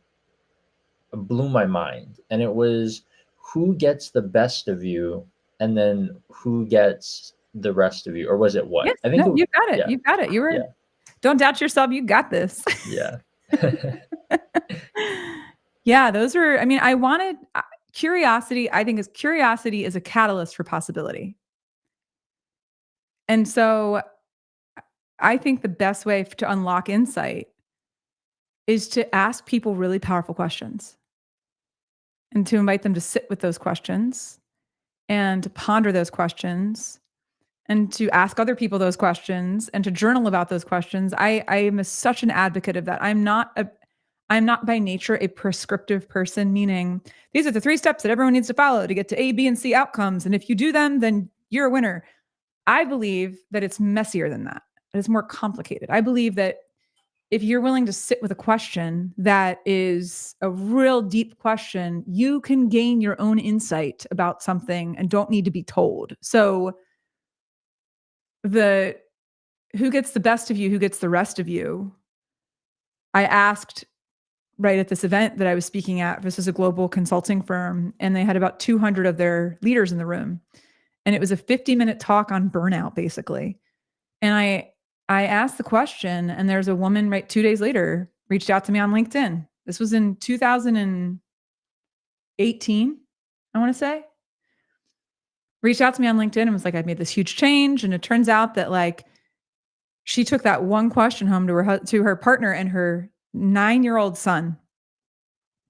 blew my mind, and it was, who gets the best of you and then who gets the rest of you? Or was it what? Yes, I think you got it. Yeah. You got it. Don't doubt yourself. You got this. Yeah. Yeah, those were, I mean, I wanted curiosity. I think curiosity is a catalyst for possibility. And so I think the best way to unlock insight is to ask people really powerful questions and to invite them to sit with those questions and to ponder those questions and to ask other people those questions and to journal about those questions. I am such an advocate of that. I'm not by nature a prescriptive person, meaning these are the 3 steps that everyone needs to follow to get to A, B, and C outcomes. And if you do them, then you're a winner. I believe that it's messier than that. It's more complicated. I believe that if you're willing to sit with a question that is a real deep question, you can gain your own insight about something and don't need to be told. So the who gets the best of you, who gets the rest of you? I asked right at this event that I was speaking at. This is a global consulting firm, and they had about 200 of their leaders in the room. And it was a 50-minute talk on burnout, basically. And I asked the question, and there's a woman right 2 days later reached out to me on LinkedIn. This was in 2018, I want to say. Reached out to me on LinkedIn and was like, I've made this huge change. And it turns out that like she took that one question home to her partner and her 9-year-old son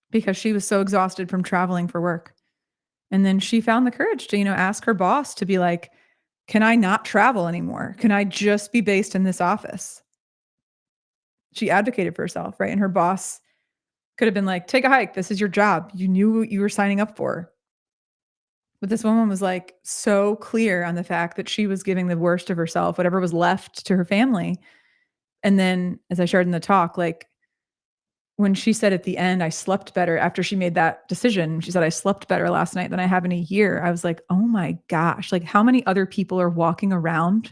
because she was so exhausted from traveling for work. And then she found the courage to, ask her boss to be like, can I not travel anymore? Can I just be based in this office? She advocated for herself, right? And her boss could have been like, take a hike. This is your job. You knew what you were signing up for. But this woman was like so clear on the fact that she was giving the worst of herself, whatever was left to her family. And then, as I shared in the talk, like when she said at the end, I slept better after she made that decision. She said, I slept better last night than I have in a year. I was like, oh my gosh, like how many other people are walking around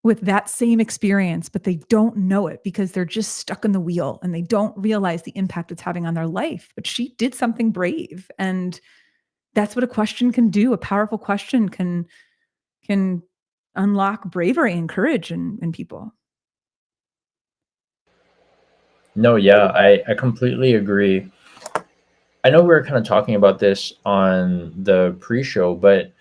with that same experience, but they don't know it because they're just stuck in the wheel and they don't realize the impact it's having on their life. But she did something brave. And that's what a question can do. A powerful question can unlock bravery and courage in people. No, yeah, I completely agree. I know we were kind of talking about this on the pre-show, but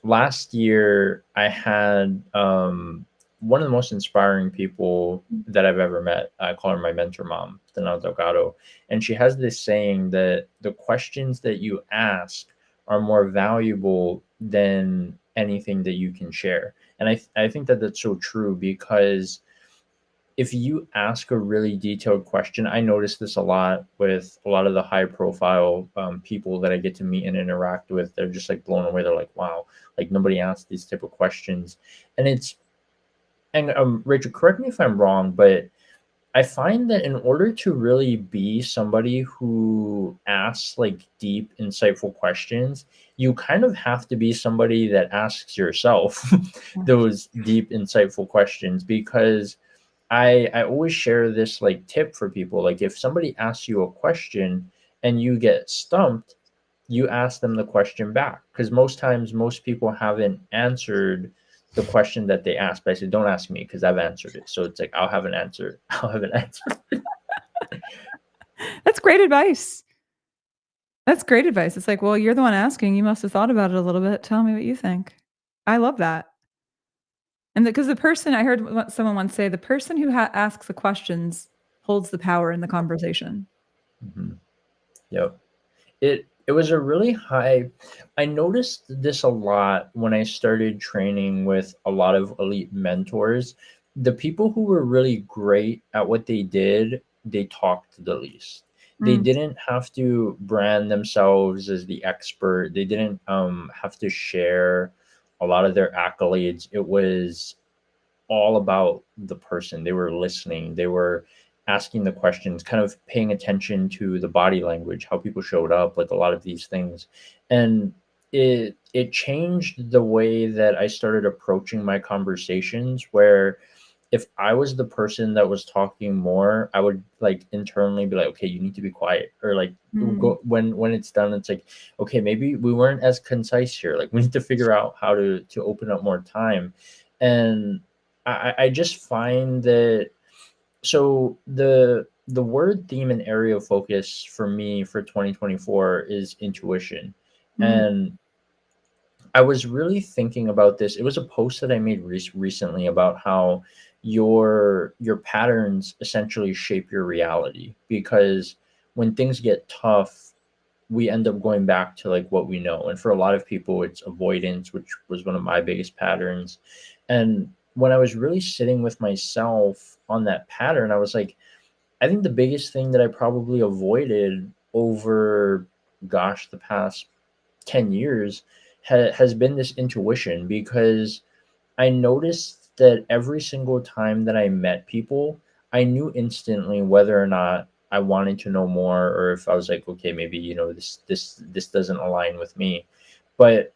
last year I had one of the most inspiring people that I've ever met. I call her my mentor mom, Dana Delgado. And she has this saying that the questions that you ask are more valuable than anything that you can share. And I think that that's so true because if you ask a really detailed question, I notice this a lot with a lot of the high profile people that I get to meet and interact with. They're just like blown away. They're like, wow, like nobody asked these type of questions. And Rachel, correct me if I'm wrong, but I find that in order to really be somebody who asks like deep, insightful questions, you kind of have to be somebody that asks yourself those deep, insightful questions because I always share this like tip for people. Like if somebody asks you a question and you get stumped, you ask them the question back. Because most times most people haven't answered the question that they asked. But I said, don't ask me because I've answered it. So it's like I'll have an answer. I'll have an answer. That's great advice. That's great advice. It's like, well, you're the one asking. You must have thought about it a little bit. Tell me what you think. I love that. And because the person, I heard someone once say, the person who asks the questions holds the power in the conversation. Mm-hmm. Yep. It was a really high. I noticed this a lot when I started training with a lot of elite mentors. The people who were really great at what they did, they talked the least. They didn't have to brand themselves as the expert. They didn't have to share a lot of their accolades. It was all about the person. They were listening. They were asking the questions, kind of paying attention to the body language, how people showed up, like a lot of these things. And it changed the way that I started approaching my conversations where if I was the person that was talking more, I would like internally be like, okay, you need to be quiet. Or like go when it's done, it's like, okay, maybe we weren't as concise here. Like we need to figure out how to open up more time. And I just find that so the word theme and area of focus for me for 2024 is intuition. And I was really thinking about this. It was a post that I made recently about how your patterns essentially shape your reality, because when things get tough, we end up going back to like what we know. And for a lot of people, it's avoidance, which was one of my biggest patterns. And when I was really sitting with myself on that pattern, I was like, I think the biggest thing that I probably avoided over, gosh, the past 10 years has been this intuition, because I noticed that every single time that I met people, I knew instantly whether or not I wanted to know more, or if I was like, okay, maybe, this doesn't align with me. But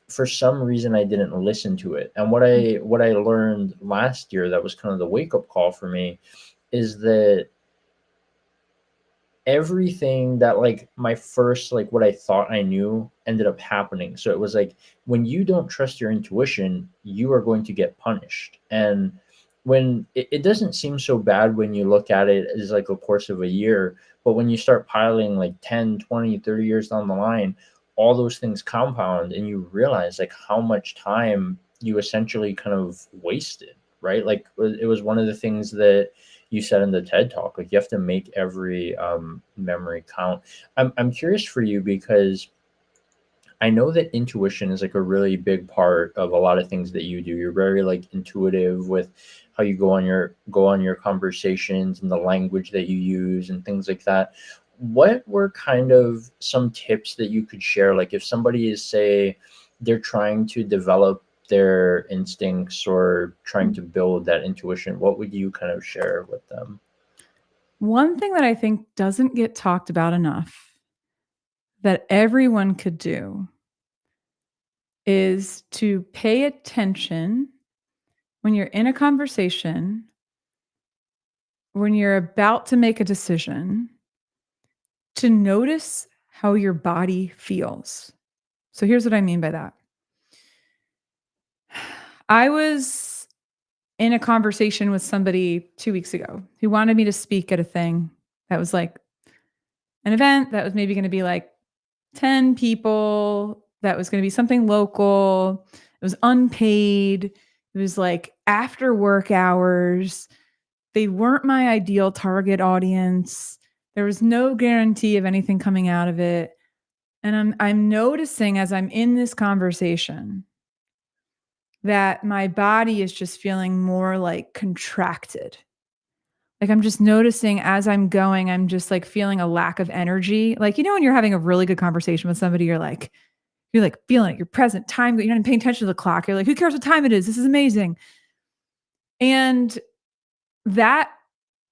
for some reason I didn't listen to it. And what I learned last year, that was kind of the wake up call for me, is that everything that, like, my first, like, what I thought I knew ended up happening. So it was like, when you don't trust your intuition, you are going to get punished. And when it doesn't seem so bad when you look at it as like a course of a year, but when you start piling like 10, 20, 30 years down the line, all those things compound and you realize like how much time you essentially kind of wasted, right? Like, it was one of the things that you said in the TED talk, like, you have to make every memory count. I'm curious for you, because I know that intuition is like a really big part of a lot of things that you do. You're very like intuitive with how you go on your conversations and the language that you use and things like that. What were kind of some tips that you could share? Like, if somebody is, say, they're trying to develop their instincts or trying to build that intuition, what would you kind of share with them? One thing that I think doesn't get talked about enough that everyone could do is to pay attention when you're in a conversation, when you're about to make a decision, to notice how your body feels. So here's what I mean by that. I was in a conversation with somebody 2 weeks ago who wanted me to speak at a thing that was like an event that was maybe going to be like 10 people, that was going to be something local. It was unpaid. It was like after work hours. They weren't my ideal target audience. There was no guarantee of anything coming out of it. And I'm noticing as I'm in this conversation that my body is just feeling more like contracted. Like, I'm just noticing as I'm going, I'm just like feeling a lack of energy. Like, when you're having a really good conversation with somebody, you're like feeling it, you're present, time, you're not even paying attention to the clock. You're like, who cares what time it is? This is amazing. And that,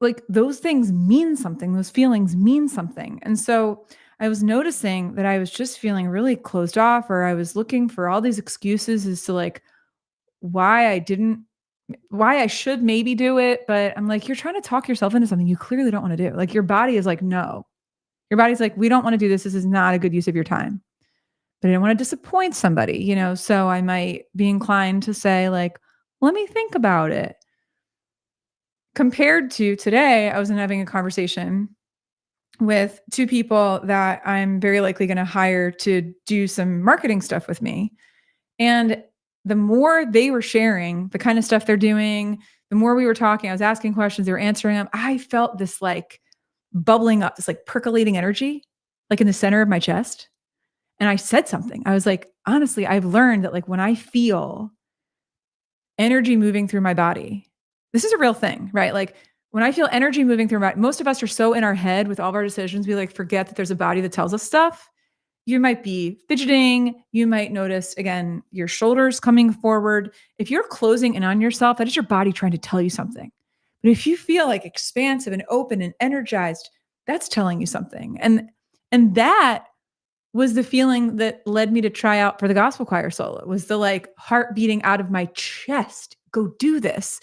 like, those things mean something. Those feelings mean something. And so I was noticing that I was just feeling really closed off, or I was looking for all these excuses as to like why I should maybe do it. But I'm like, you're trying to talk yourself into something you clearly don't want to do. Like, your body is like, no. Your body's like, we don't want to do this. This is not a good use of your time. But I didn't want to disappoint somebody. So I might be inclined to say, like, let me think about it. Compared to today, I was having a conversation with two people that I'm very likely going to hire to do some marketing stuff with me. And the more they were sharing the kind of stuff they're doing, the more we were talking, I was asking questions, they were answering them. I felt this like bubbling up, this like percolating energy, like in the center of my chest. And I said something. I was like, honestly, I've learned that like when I feel energy moving through my body, this is a real thing, right? Like, when I feel energy moving through most of us are so in our head with all of our decisions, we like forget that there's a body that tells us stuff. You might be fidgeting. You might notice, again, your shoulders coming forward. If you're closing in on yourself, that is your body trying to tell you something. But if you feel like expansive and open and energized, that's telling you something. And that was the feeling that led me to try out for the gospel choir solo, was the like heart beating out of my chest. Go do this.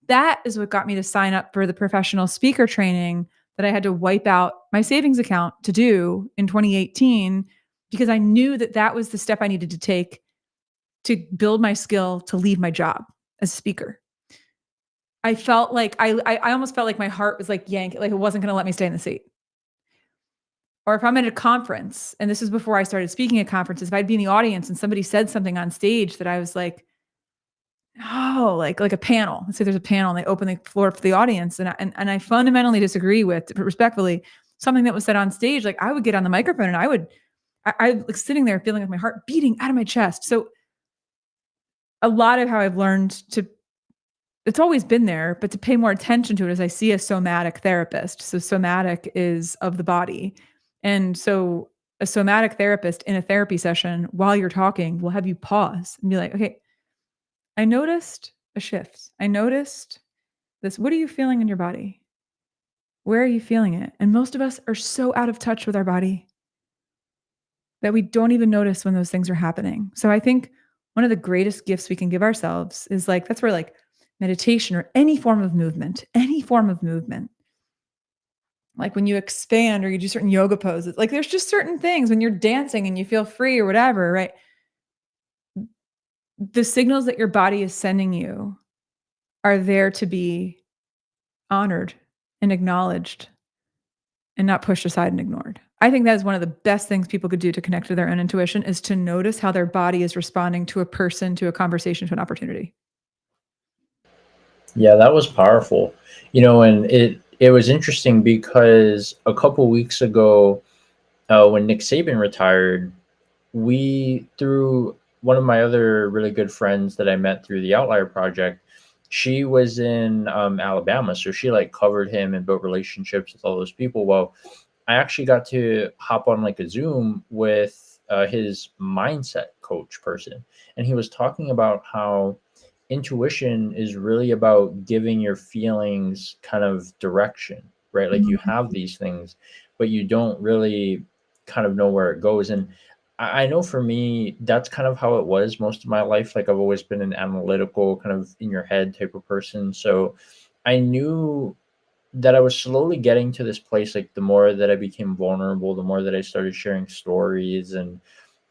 That is what got me to sign up for the professional speaker training that I had to wipe out my savings account to do in 2018, because I knew that that was the step I needed to take to build my skill to leave my job as a speaker. I felt like I almost felt like my heart was like yanked, like it wasn't going to let me stay in the seat. Or if I'm at a conference, and this is before I started speaking at conferences, if I'd be in the audience and somebody said something on stage that I was like, oh, like a panel. Let's say there's a panel and they open the floor for the audience, and I fundamentally disagree with, respectfully, something that was said on stage. Like I would get on the microphone and I like sitting there feeling like my heart beating out of my chest. So a lot of how I've learned to, it's always been there, but to pay more attention to it as I see a somatic therapist. So somatic is of the body. And so a somatic therapist in a therapy session while you're talking will have you pause and be like, okay, I noticed a shift. I noticed this. What are you feeling in your body? Where are you feeling it? And most of us are so out of touch with our body that we don't even notice when those things are happening. So I think one of the greatest gifts we can give ourselves is like, that's where like meditation or any form of movement, like when you expand or you do certain yoga poses, like there's just certain things when you're dancing and you feel free or whatever, right? The signals that your body is sending you are there to be honored and acknowledged and not pushed aside and ignored. I think that is one of the best things people could do to connect to their own intuition, is to notice how their body is responding to a person, to a conversation, to an opportunity. Yeah, that was powerful. And it was interesting because a couple weeks ago, when Nick Saban retired, we through one of my other really good friends that I met through the Outlier Project, she was in Alabama, so she like covered him and built relationships with all those people. Well, I actually got to hop on like a Zoom with his mindset coach person, and he was talking about how intuition is really about giving your feelings kind of direction, right? Like you have these things, but you don't really kind of know where it goes. And I know for me, that's kind of how it was most of my life. Like I've always been an analytical, kind of in your head type of person. So I knew that I was slowly getting to this place. Like the more that I became vulnerable, the more that I started sharing stories and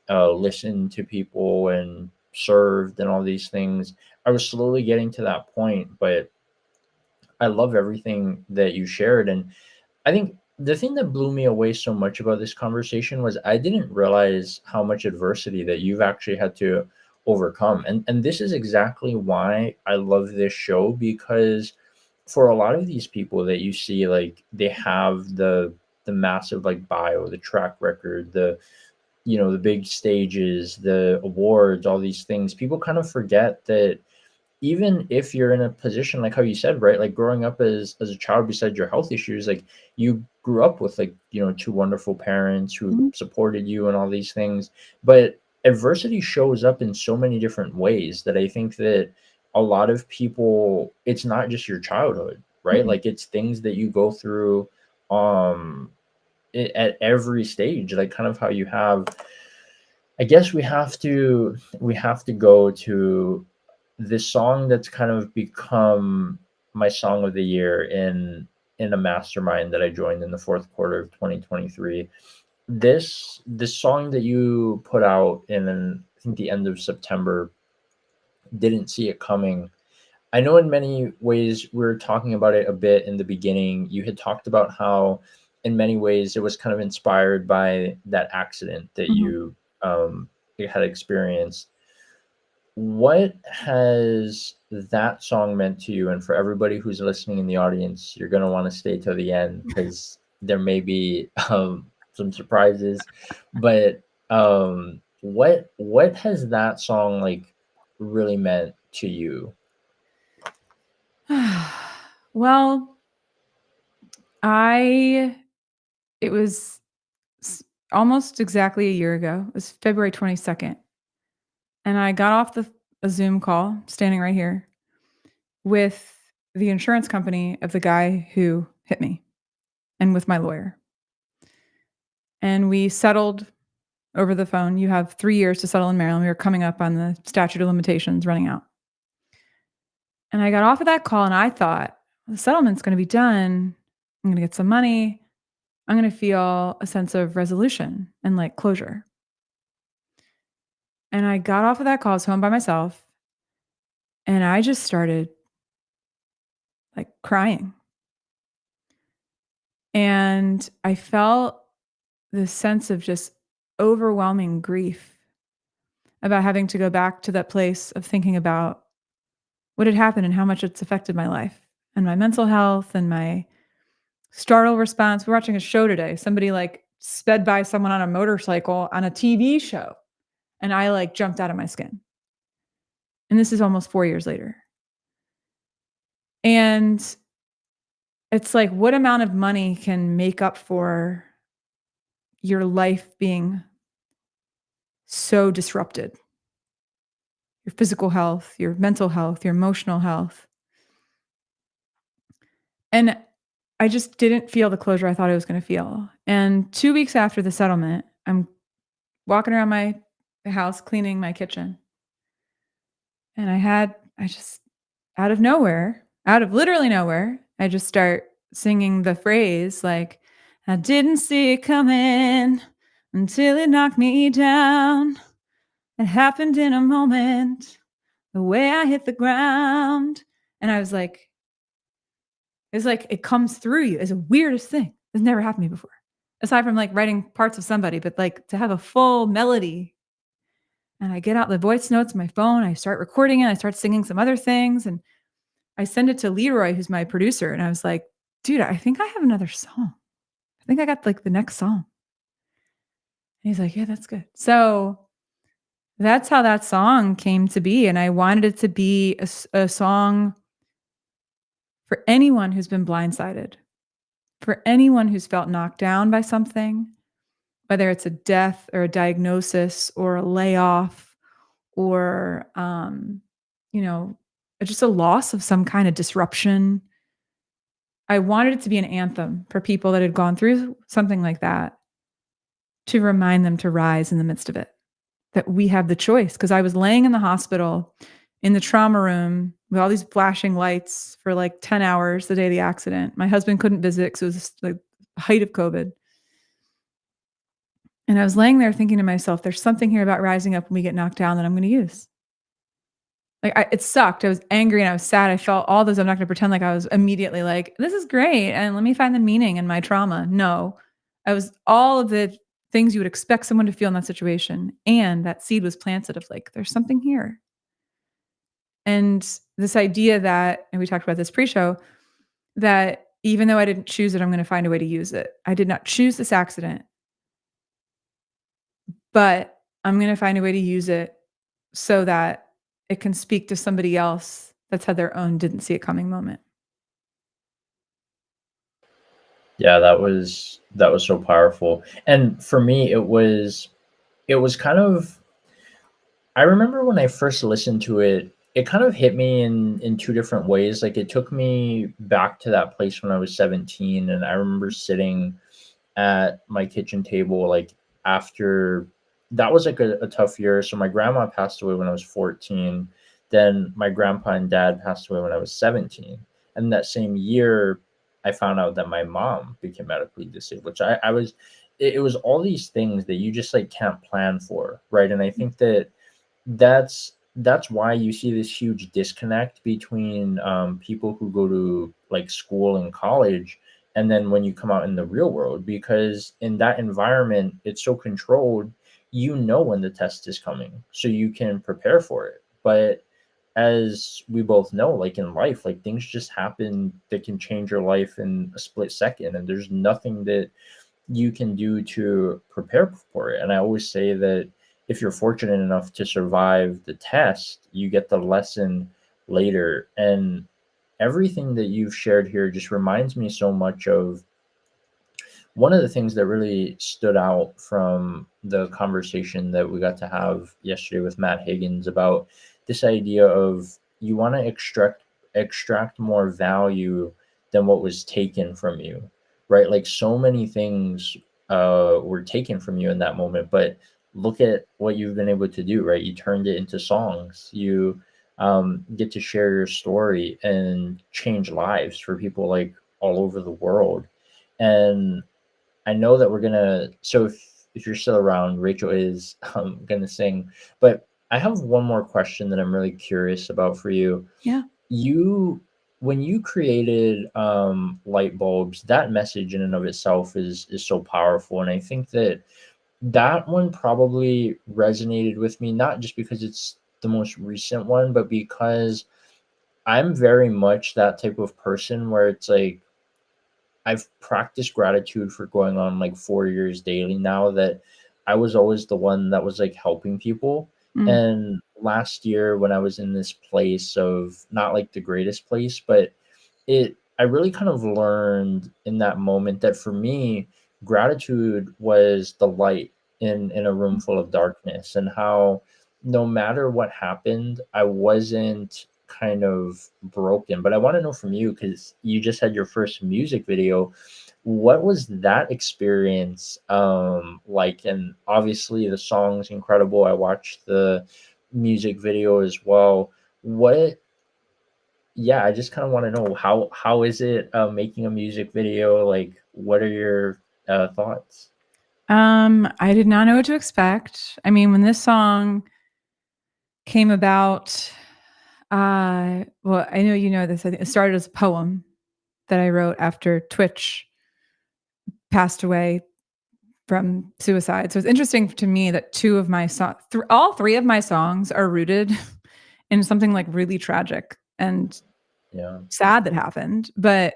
listened to people and served and all these things, I was slowly getting to that point. But I love everything that you shared. And I think the thing that blew me away so much about this conversation was I didn't realize how much adversity that you've actually had to overcome. And this is exactly why I love this show, because for a lot of these people that you see, like they have the massive like bio, the track record, the big stages, the awards, all these things, people kind of forget that even if you're in a position like how you said, right, like growing up as a child, besides your health issues, like you grew up with like two wonderful parents who Mhm. supported you and all these things. But adversity shows up in so many different ways that I think that a lot of people, it's not just your childhood, right? Mhm. Like it's things that you go through um at every stage, like kind of how you have. I guess we have to go to this song that's kind of become my song of the year in a mastermind that I joined in the fourth quarter of 2023. This song that you put out in, I think, the end of September, Didn't See It Coming. I know in many ways we were talking about it a bit in the beginning. You had talked about how in many ways it was kind of inspired by that accident that Mhm. you had experienced. What has that song meant to you? And for everybody who's listening in the audience, you're going to want to stay till the end because there may be some surprises. But what has that song like really meant to you? Well, I it was s- almost exactly a year ago. It was February 22nd. And I got off a Zoom call, standing right here, with the insurance company of the guy who hit me and with my lawyer. And we settled over the phone. You have 3 years to settle in Maryland. We were coming up on the statute of limitations running out. And I got off of that call and I thought, the settlement's going to be done. I'm going to get some money. I'm going to feel a sense of resolution and like closure. And I got off of that call, I was home by myself, and I just started like crying. And I felt this sense of just overwhelming grief about having to go back to that place of thinking about what had happened and how much it's affected my life and my mental health and my startle response. We're watching a show today. Somebody like sped by someone on a motorcycle on a TV show, and I like jumped out of my skin. And this is almost 4 years later. And it's like, what amount of money can make up for your life being so disrupted? Your physical health, your mental health, your emotional health. And I just didn't feel the closure I thought I was going to feel. And 2 weeks after the settlement, I'm walking around my house cleaning my kitchen. And I just out of nowhere, out of literally nowhere, I just start singing the phrase like, I didn't see it coming until it knocked me down. It happened in a moment, the way I hit the ground. And I was like, it's like it comes through you. It's the weirdest thing. It's never happened to me before. Aside from like writing parts of somebody, but like to have a full melody. And I get out the voice notes on my phone. I start recording it. I start singing some other things. And I send it to Leroy, who's my producer. And I was like, dude, I think I have another song. I think I got like the next song. And he's like, yeah, that's good. So that's how that song came to be. And I wanted it to be a song for anyone who's been blindsided, for anyone who's felt knocked down by something, whether it's a death or a diagnosis or a layoff or, just a loss of some kind of disruption. I wanted it to be an anthem for people that had gone through something like that, to remind them to rise in the midst of it, that we have the choice. Because I was laying in the hospital in the trauma room with all these flashing lights for like 10 hours the day of the accident. My husband couldn't visit because it was the height of COVID. And I was laying there thinking to myself, there's something here about rising up when we get knocked down that I'm going to use. It sucked. I was angry and I was sad. I felt all those. I'm not going to pretend like I was immediately like, this is great. And let me find the meaning in my trauma. No, I was all of the things you would expect someone to feel in that situation. And that seed was planted of like, there's something here. And this idea that, and we talked about this pre-show, that even though I didn't choose it, I'm going to find a way to use it. I did not choose this accident, but I'm going to find a way to use it so that it can speak to somebody else that's had their own didn't see it coming moment. Yeah, that was so powerful. And for me, it was kind of, I remember when I first listened to it, it kind of hit me in two different ways. Like it took me back to that place when I was 17, and I remember sitting at my kitchen table like after that was like a tough year. So my grandma passed away when I was 14. Then my grandpa and dad passed away when I was 17. And that same year, I found out that my mom became medically disabled, which I was, it was all these things that you just like can't plan for. Right. And I think that that's why you see this huge disconnect between people who go to like school and college and then when you come out in the real world, because in that environment it's so controlled, you know when the test is coming so you can prepare for it. But as we both know, like in life, like things just happen that can change your life in a split second, and there's nothing that you can do to prepare for it. And I always say that if you're fortunate enough to survive the test, you get the lesson later. And everything that you've shared here just reminds me so much of one of the things that really stood out from the conversation that we got to have yesterday with Matt Higgins about this idea of you want to extract more value than what was taken from you, right? Like so many things were taken from you in that moment, but look at what you've been able to do, right? You turned it into songs. You get to share your story and change lives for people like all over the world. And I know that we're gonna. So if you're still around, Rachel is gonna sing. But I have one more question that I'm really curious about for you. Yeah. You when you created light bulbs, that message in and of itself is so powerful, and I think that that one probably resonated with me, not just because it's the most recent one, but because I'm very much that type of person where it's like I've practiced gratitude for going on like 4 years daily now, that I was always the one that was like helping people. Mm. And last year, when I was in this place of not like the greatest place, but I really kind of learned in that moment that for me, gratitude was the light in a room full of darkness, and how no matter what happened, I wasn't kind of broken. But I want to know from you, because you just had your first music video, what was that experience like? And obviously the song's incredible. I watched the music video as well. What Yeah, I just kind of want to know how is it making a music video? Like, what are your thoughts? I did not know what to expect. I mean, when this song came about, well, I know you know this. I think it started as a poem that I wrote after Twitch passed away from suicide. So it's interesting to me that two of my songs, all three of my songs are rooted in something like really tragic and Yeah, sad that happened. But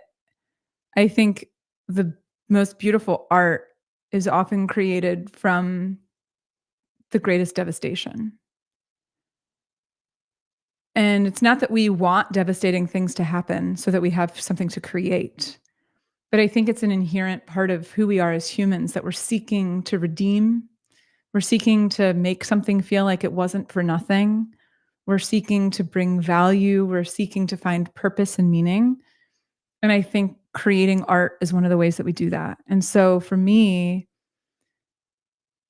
I think the most beautiful art is often created from the greatest devastation. And it's not that we want devastating things to happen so that we have something to create, but I think it's an inherent part of who we are as humans, that we're seeking to redeem. We're seeking to make something feel like it wasn't for nothing. We're seeking to bring value. We're seeking to find purpose and meaning. And I think creating art is one of the ways that we do that. And so for me,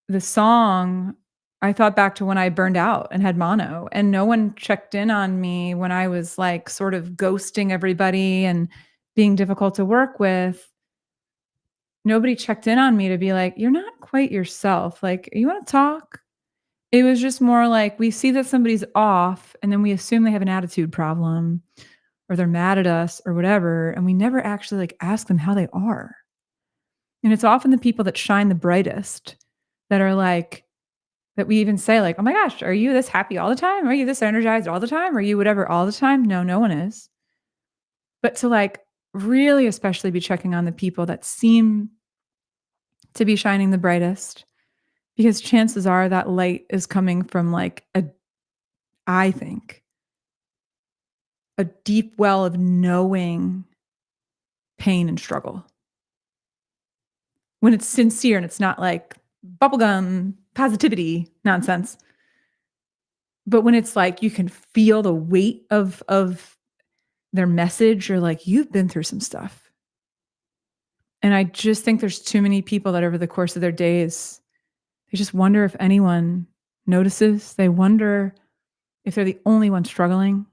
the song, I thought back to when I burned out and had mono, and no one checked in on me when I was like sort of ghosting everybody and being difficult to work with. Nobody checked in on me to be like, "You're not quite yourself. Like, you want to talk?" It was just more like we see that somebody's off and then we assume they have an attitude problem or they're mad at us or whatever, and we never actually like ask them how they are. And it's often the people that shine the brightest that are like, that we even say like, "Oh my gosh, are you this happy all the time? Are you this energized all the time? Are you whatever all the time?" No, no one is. But to like really especially be checking on the people that seem to be shining the brightest, because chances are that light is coming from like I think, a deep well of knowing pain and struggle. When it's sincere and it's not like bubblegum positivity nonsense. But when it's like you can feel the weight of their message, you're like, you've been through some stuff. And I just think there's too many people that over the course of their days, they just wonder if anyone notices. They wonder if they're the only one struggling.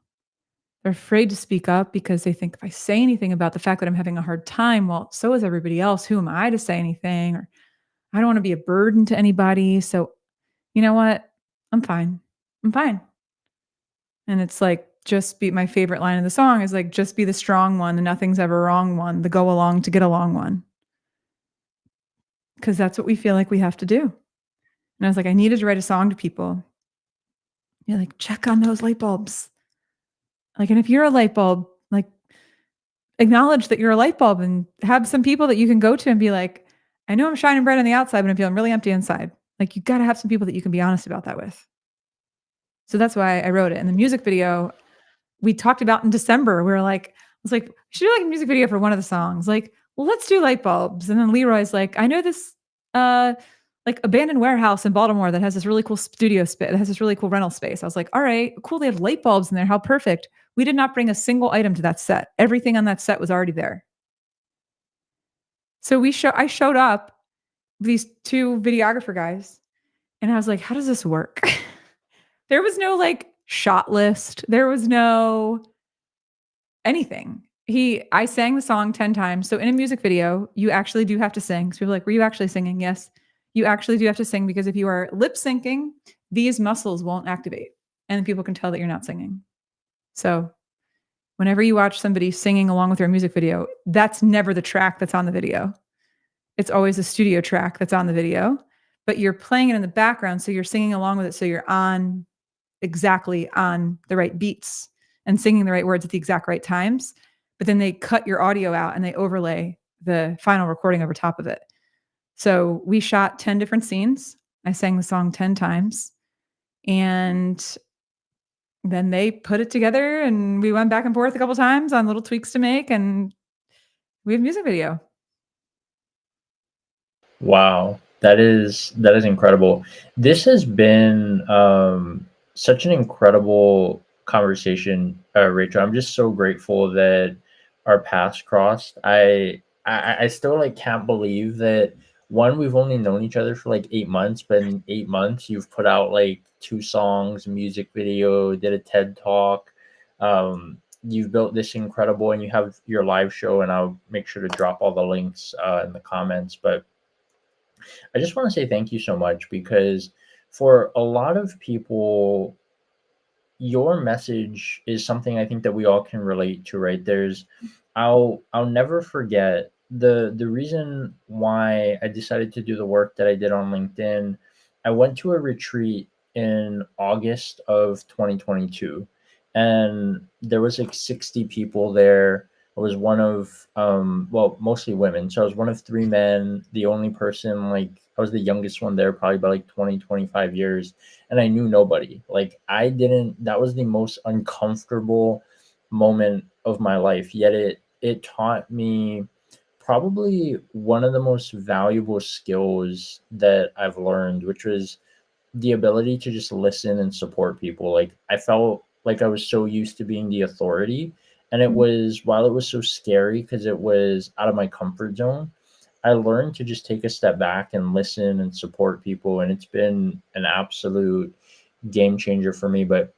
They're afraid to speak up because they think if I say anything about the fact that I'm having a hard time, well, so is everybody else. Who am I to say anything? Or I don't want to be a burden to anybody. So, you know what? I'm fine. I'm fine. And it's like, just be my favorite line of the song is like, just be the strong one, the nothing's ever wrong one, the go along to get along one. Because that's what we feel like we have to do. And I was like, I needed to write a song to people. You're like, check on those light bulbs. Like, and if you're a light bulb, like, acknowledge that you're a light bulb and have some people that you can go to and be like, I know I'm shining bright on the outside, but I'm feeling really empty inside. Like, you got to have some people that you can be honest about that with. So that's why I wrote it. And the music video, we talked about in December. We were like, I was like, we should do like a music video for one of the songs. Like, well, let's do light bulbs. And then Leroy's like, I know this like abandoned warehouse in Baltimore that has this really cool studio space, that has this really cool rental space. I was like, all right, cool. They have light bulbs in there. How perfect. We did not bring a single item to that set. Everything on that set was already there. So I showed up with these two videographer guys and I was like, how does this work? There was no like shot list. There was no anything. I sang the song 10 times. So in a music video, you actually do have to sing. So people are like, were you actually singing? Yes, you actually do have to sing, because if you are lip syncing, these muscles won't activate and people can tell that you're not singing. So whenever you watch somebody singing along with their music video, that's never the track that's on the video. It's always a studio track that's on the video, but you're playing it in the background. So you're singing along with it. So you're exactly on the right beats and singing the right words at the exact right times. But then they cut your audio out and they overlay the final recording over top of it. So we shot 10 different scenes. I sang the song 10 times. And then they put it together and we went back and forth a couple times on little tweaks to make, and we have a music video. Wow, that is incredible. This has been such an incredible conversation, Rachel. I'm just so grateful that our paths crossed. I still like can't believe that one, we've only known each other for like 8 months, but in 8 months you've put out like 2 songs, a music video, did a TED talk. You've built this incredible, and you have your live show, and I'll make sure to drop all the links in the comments. But I just want to say thank you so much, because for a lot of people, your message is something I think that we all can relate to, right? I'll never forget the reason why I decided to do the work that I did on LinkedIn. I went to a retreat in August of 2022, and there was like 60 people there. I was one of well, mostly women. So I was one of 3 men, the only person, like I was the youngest one there, probably by like 20, 25 years. And I knew nobody. Like I didn't, that was the most uncomfortable moment of my life. Yet it taught me probably one of the most valuable skills that I've learned, which was the ability to just listen and support people. Like I felt like I was so used to being the authority, and it was, while it was so scary because it was out of my comfort zone, I learned to just take a step back and listen and support people, and it's been an absolute game changer for me. But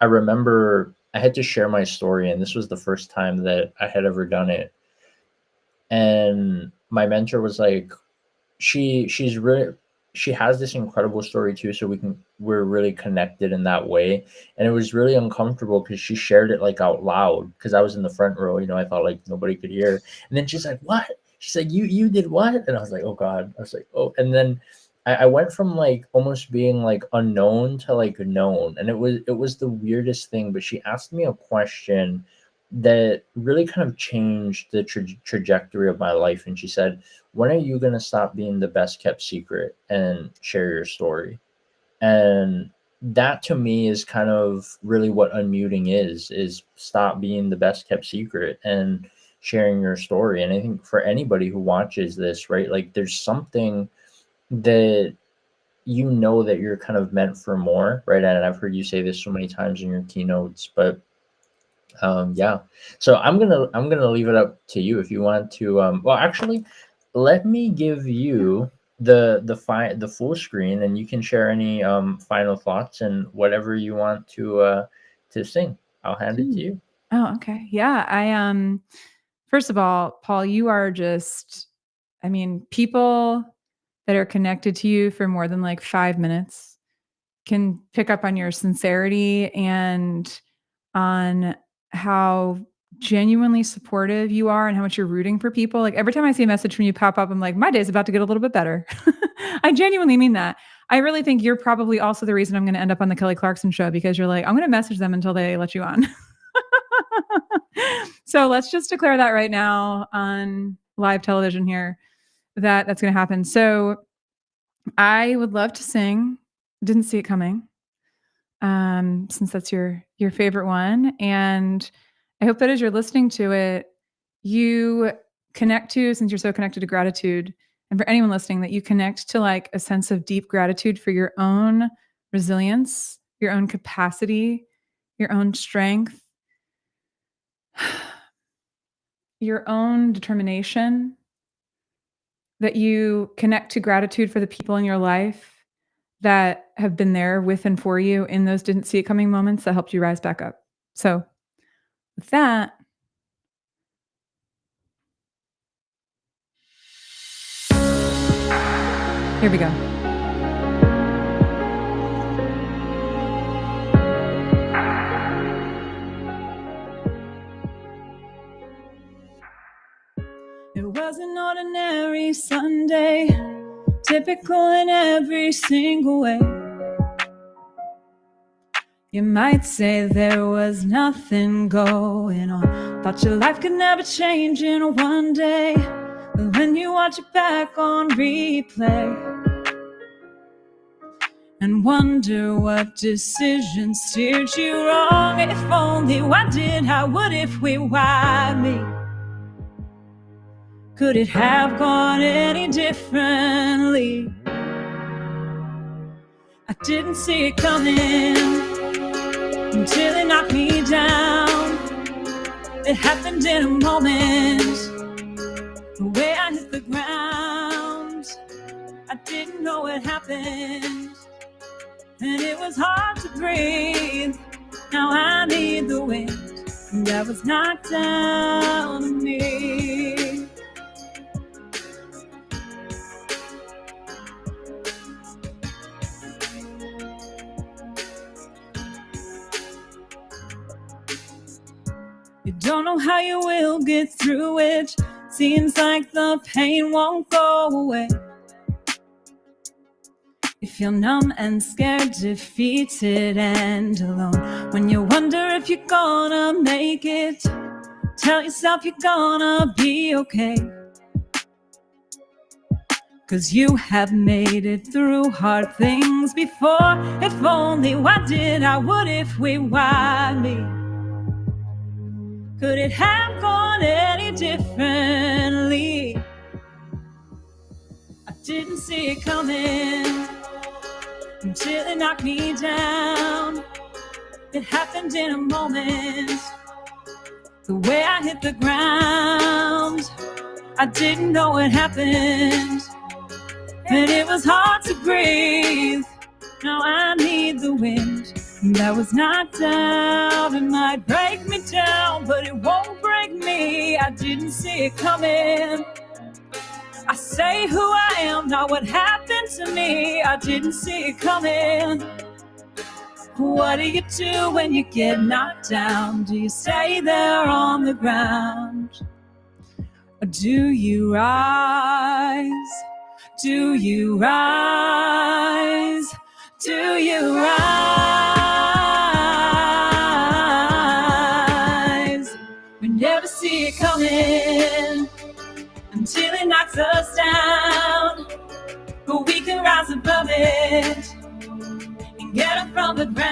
I remember I had to share my story, and this was the first time that I had ever done it. And my mentor was like, she's really, she has this incredible story too, so we're really connected in that way. And it was really uncomfortable because she shared it like out loud, because I was in the front row, I thought like nobody could hear. And then she's like, what? She's like, you did what? And I was like, oh God. I was like, oh. And then I went from like almost being like unknown to like known, and it was the weirdest thing. But she asked me a question that really kind of changed the trajectory of my life. And she said, when are you going to stop being the best kept secret and share your story? And that to me is kind of really what unmuting is stop being the best kept secret and sharing your story. And I think for anybody who watches this, right, like there's something that that you're kind of meant for more, right? And I've heard you say this so many times in your keynotes. But yeah, so I'm gonna leave it up to you if you want to. Well, actually, let me give you the full screen, and you can share any final thoughts and whatever you want to sing. I'll hand it to you. Oh, okay. Yeah. First of all, Paul, you are just, I mean, people that are connected to you for more than like 5 minutes can pick up on your sincerity and on how genuinely supportive you are and how much you're rooting for people. Like every time I see a message from you pop up, I'm like, my day's about to get a little bit better. I genuinely mean that. I really think you're probably also the reason I'm going to end up on the Kelly Clarkson show, because you're like, I'm going to message them until they let you on. So let's just declare that right now on live television here, that's going to happen. So I would love to sing Didn't See It Coming, since that's your favorite one. And I hope that as you're listening to it, you connect to, since you're so connected to gratitude, and for anyone listening, that you connect to like a sense of deep gratitude for your own resilience, your own capacity, your own strength, your own determination, that you connect to gratitude for the people in your life that have been there with and for you in those didn't see it coming moments that helped you rise back up. So with that, here we go. sunny Sunday, typical in every single way. You might say there was nothing going on, thought your life could never change in one day. But when you watch it back on replay and wonder what decisions steered you wrong, if only, why did, how, what if we, why me? Could it have gone any differently? I didn't see it coming until it knocked me down. It happened in a moment, the way I hit the ground. I didn't know it happened, and it was hard to breathe. Now I need the wind that was knocked down on me. You don't know how you will get through it. Seems like the pain won't go away. You feel numb and scared, defeated and alone. When you wonder if you're gonna make it, tell yourself you're gonna be okay. 'Cause you have made it through hard things before. If only, why did I, what if we, why me? Could it have gone any differently? I didn't see it coming until it knocked me down. It happened in a moment, the way I hit the ground. I didn't know it happened, and it was hard to breathe. Now I need the wind that was knocked out. It might break me down, but it won't break me. I didn't see it coming. I say who I am, not what happened to me. I didn't see it coming. What do you do when you get knocked down? Do you stay there on the ground? Or do you rise? Do you rise? Do you rise? We never see it coming until it knocks us down. But we can rise above it and get up from the ground.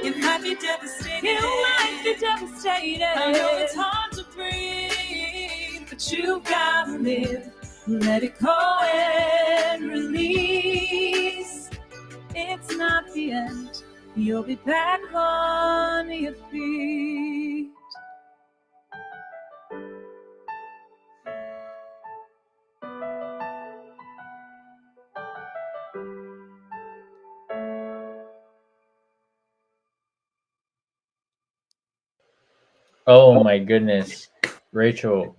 You might be devastated. You might be devastated. I know it's hard to breathe, but you gotta live. Let it go and release. It's not the end. You'll be back on your feet. Oh my goodness, Rachel,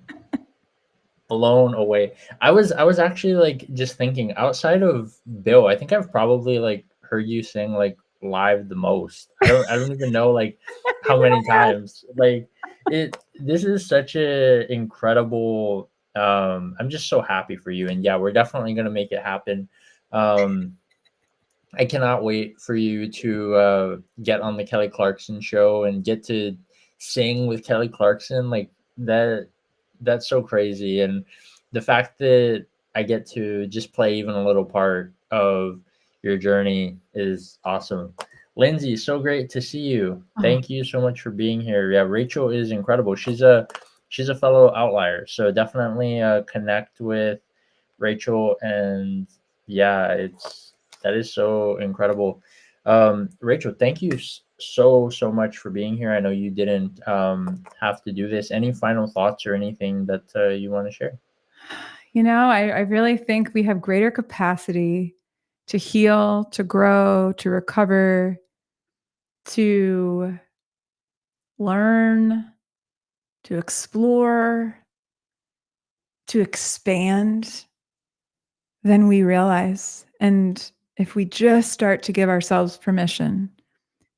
blown away. I was actually like just thinking, outside of Bill, I think I've probably like heard you sing like live the most. I don't even know like how many times. Like this is such a incredible, I'm just so happy for you. And yeah, we're definitely gonna make it happen. Um I cannot wait for you to get on the Kelly Clarkson show and get to sing with Kelly Clarkson. Like that's so crazy. And the fact that I get to just play even a little part of your journey is awesome. Lindsay, so great to see you. Thank you so much for being here. Yeah, Rachel is incredible. She's a fellow outlier. So definitely connect with Rachel. And yeah, that is so incredible. Rachel, thank you so much for being here. I know you didn't have to do this. Any final thoughts or anything that you want to share? You know, I really think we have greater capacity to heal, to grow, to recover, to learn, to explore, to expand than we realize. And if we just start to give ourselves permission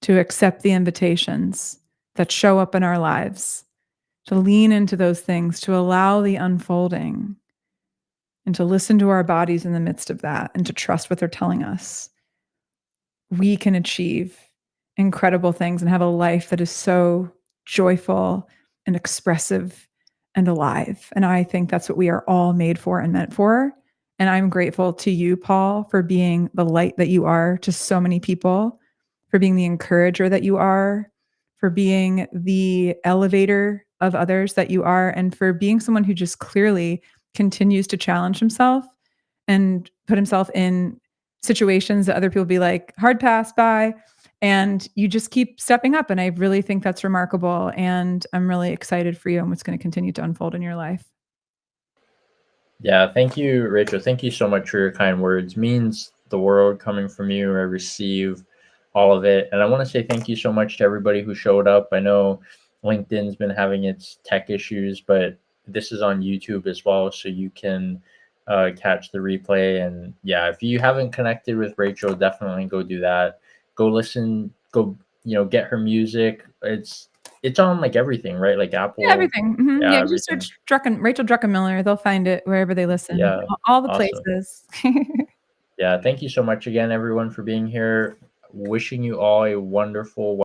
to accept the invitations that show up in our lives, to lean into those things, to allow the unfolding, and to listen to our bodies in the midst of that, and to trust what they're telling us, we can achieve incredible things and have a life that is so joyful and expressive and alive. And I think that's what we are all made for and meant for. And I'm grateful to you, Paul, for being the light that you are to so many people, for being the encourager that you are, for being the elevator of others that you are, and for being someone who just clearly continues to challenge himself and put himself in situations that other people be like, hard pass by. And you just keep stepping up. And I really think that's remarkable. And I'm really excited for you and what's going to continue to unfold in your life. Yeah, thank you, Rachel. Thank you so much for your kind words. Means the world coming from you. I receive all of it. And I want to say thank you so much to everybody who showed up. I know LinkedIn's been having its tech issues, but this is on YouTube as well, so you can catch the replay. And yeah, if you haven't connected with Rachel, definitely go do that. Go listen, go, get her music. It's on like everything, right? Like Apple. Yeah, everything. Yeah, Yeah, just everything. search Rachel Druckenmiller. They'll find it wherever they listen. Yeah, All the awesome. places. Yeah, thank you so much again, everyone, for being here. Wishing you all a wonderful